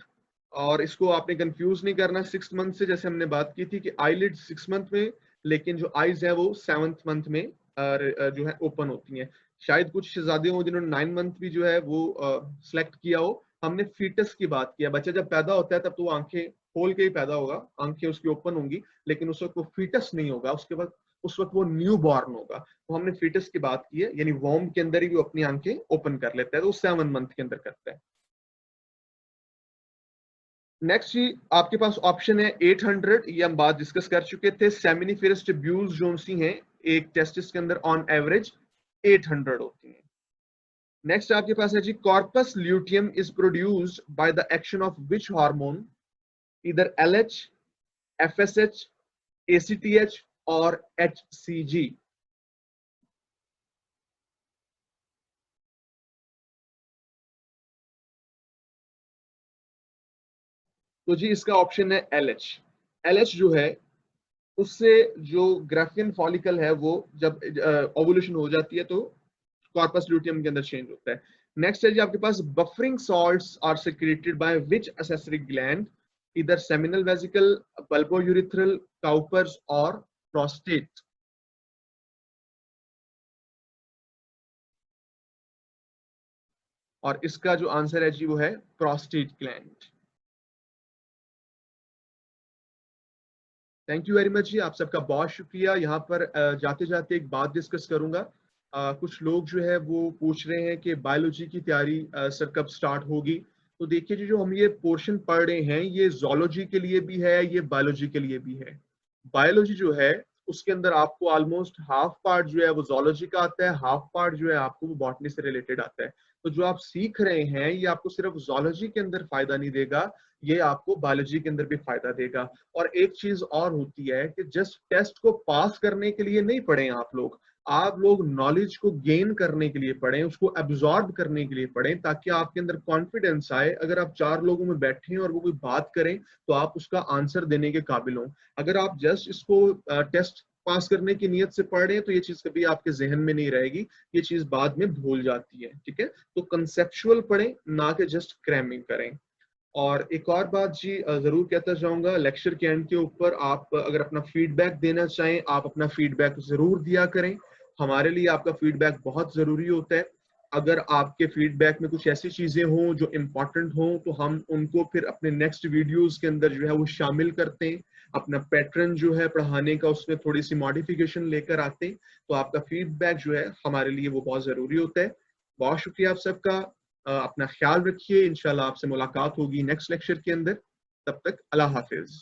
और इसको आपने कंफ्यूज नहीं करना 6th मंथ से, जैसे हमने बात की थी कि आईलिड 6th मंथ में लेकिन जो आईज है वो 7th मंथ में जो है ओपन होती हैं। शायद कुछ शहजादे हो जिन्होंने 9 मंथ भी जो है वो सिलेक्ट किया हो। हमने फीटस की बात किया, बच्चा जब पैदा होता है तब तो वो आंखें खोल के ही पैदा होगा, आंखें उसकी ओपन होंगी, लेकिन उस वक्त वो फीटस नहीं होगा, उसके बाद उस वक्त वो न्यू बॉर्न होगा। तो हमने फीटस की बात की है, यानी वॉर्म के अंदर ही वो अपनी आंखें ओपन कर लेता है, तो 7 मंथ के अंदर करता है। नेक्स्ट जी आपके पास ऑप्शन है 800, ये हम बात डिस्कस कर चुके थे। सेमिनिफेरस ट्यूब्यूल्स जो सी हैं एक टेस्टिस के अंदर ऑन एवरेज 800 होती हैं। नेक्स्ट आपके पास है जी, corpus luteum is produced by the action of which hormone? इधर एलएच, एफएसएच, एसीटीएच और एचसीजी। तो जी इसका ऑप्शन है एलएच। एलएच जो है उससे जो ग्राफियन फॉलिकल है वो जब ओवुलेशन हो जाती है तो कॉर्पस ल्यूटियम के अंदर चेंज होता है। नेक्स्ट है जी आपके पास, buffering salts are secreted by which accessory gland? इधर seminal vesicle, bulbo urethral, Cowper's और प्रोस्टेट। और इसका जो आंसर है जी वो है prostate gland. Thank you very much जी, आप सबका बहुत शुक्रिया। यहाँ पर जाते जाते एक बात डिस्कस करूंगा। कुछ लोग जो है वो पूछ रहे हैं कि बायोलॉजी की तैयारी सर कब स्टार्ट होगी? तो देखिए जी, जो हम ये पोर्शन पढ़ रहे हैं ये जोलॉजी के लिए भी है, ये बायोलॉजी के लिए भी है। बायोलॉजी जो है उसके अंदर आपको ऑलमोस्ट हाफ पार्ट जो है वो जोलॉजी का आता है, हाफ पार्ट जो है आपको वो बॉटनी से रिलेटेड आता है। तो जो आप सीख रहे हैं ये आपको सिर्फ जोलॉजी के अंदर फायदा नहीं देगा, ये आपको बायोलॉजी के अंदर भी फायदा देगा। और एक चीज और होती है कि जस्ट टेस्ट को पास करने के लिए नहीं पढ़े आप लोग नॉलेज को गेन करने के लिए पढ़ें, उसको एब्जॉर्ब करने के लिए पढ़ें, ताकि आपके अंदर कॉन्फिडेंस आए। अगर आप 4 लोगों में बैठे हैं और वो कोई बात करें तो आप उसका आंसर देने के काबिल हों। अगर आप जस्ट इसको टेस्ट पास करने की नीयत से पढ़ रहे हैं तो ये चीज कभी आपके जहन में नहीं रहेगी, ये चीज बाद में भूल जाती है। ठीक है, तो कंसेप्चुअल पढ़ें, ना कि जस्ट क्रैमिंग करें। और एक और बात जी जरूर कहता जाऊंगा, लेक्चर के एंड के ऊपर आप अगर अपना फीडबैक देना चाहें आप अपना फीडबैक जरूर दिया करें। हमारे लिए आपका फीडबैक बहुत जरूरी होता है। अगर आपके फीडबैक में कुछ ऐसी चीजें हों जो इम्पोर्टेंट हों तो हम उनको फिर अपने नेक्स्ट वीडियोस के अंदर जो है वो शामिल करते हैं। अपना पैटर्न जो है पढ़ाने का उसमें थोड़ी सी मॉडिफिकेशन लेकर आते हैं। तो आपका फीडबैक जो है हमारे लिए वो बहुत जरूरी होता है। बहुत शुक्रिया आप सबका, अपना ख्याल रखिए। इंशाल्लाह आपसे मुलाकात होगी नेक्स्ट लेक्चर के अंदर। तब तक अल्लाह हाफिज।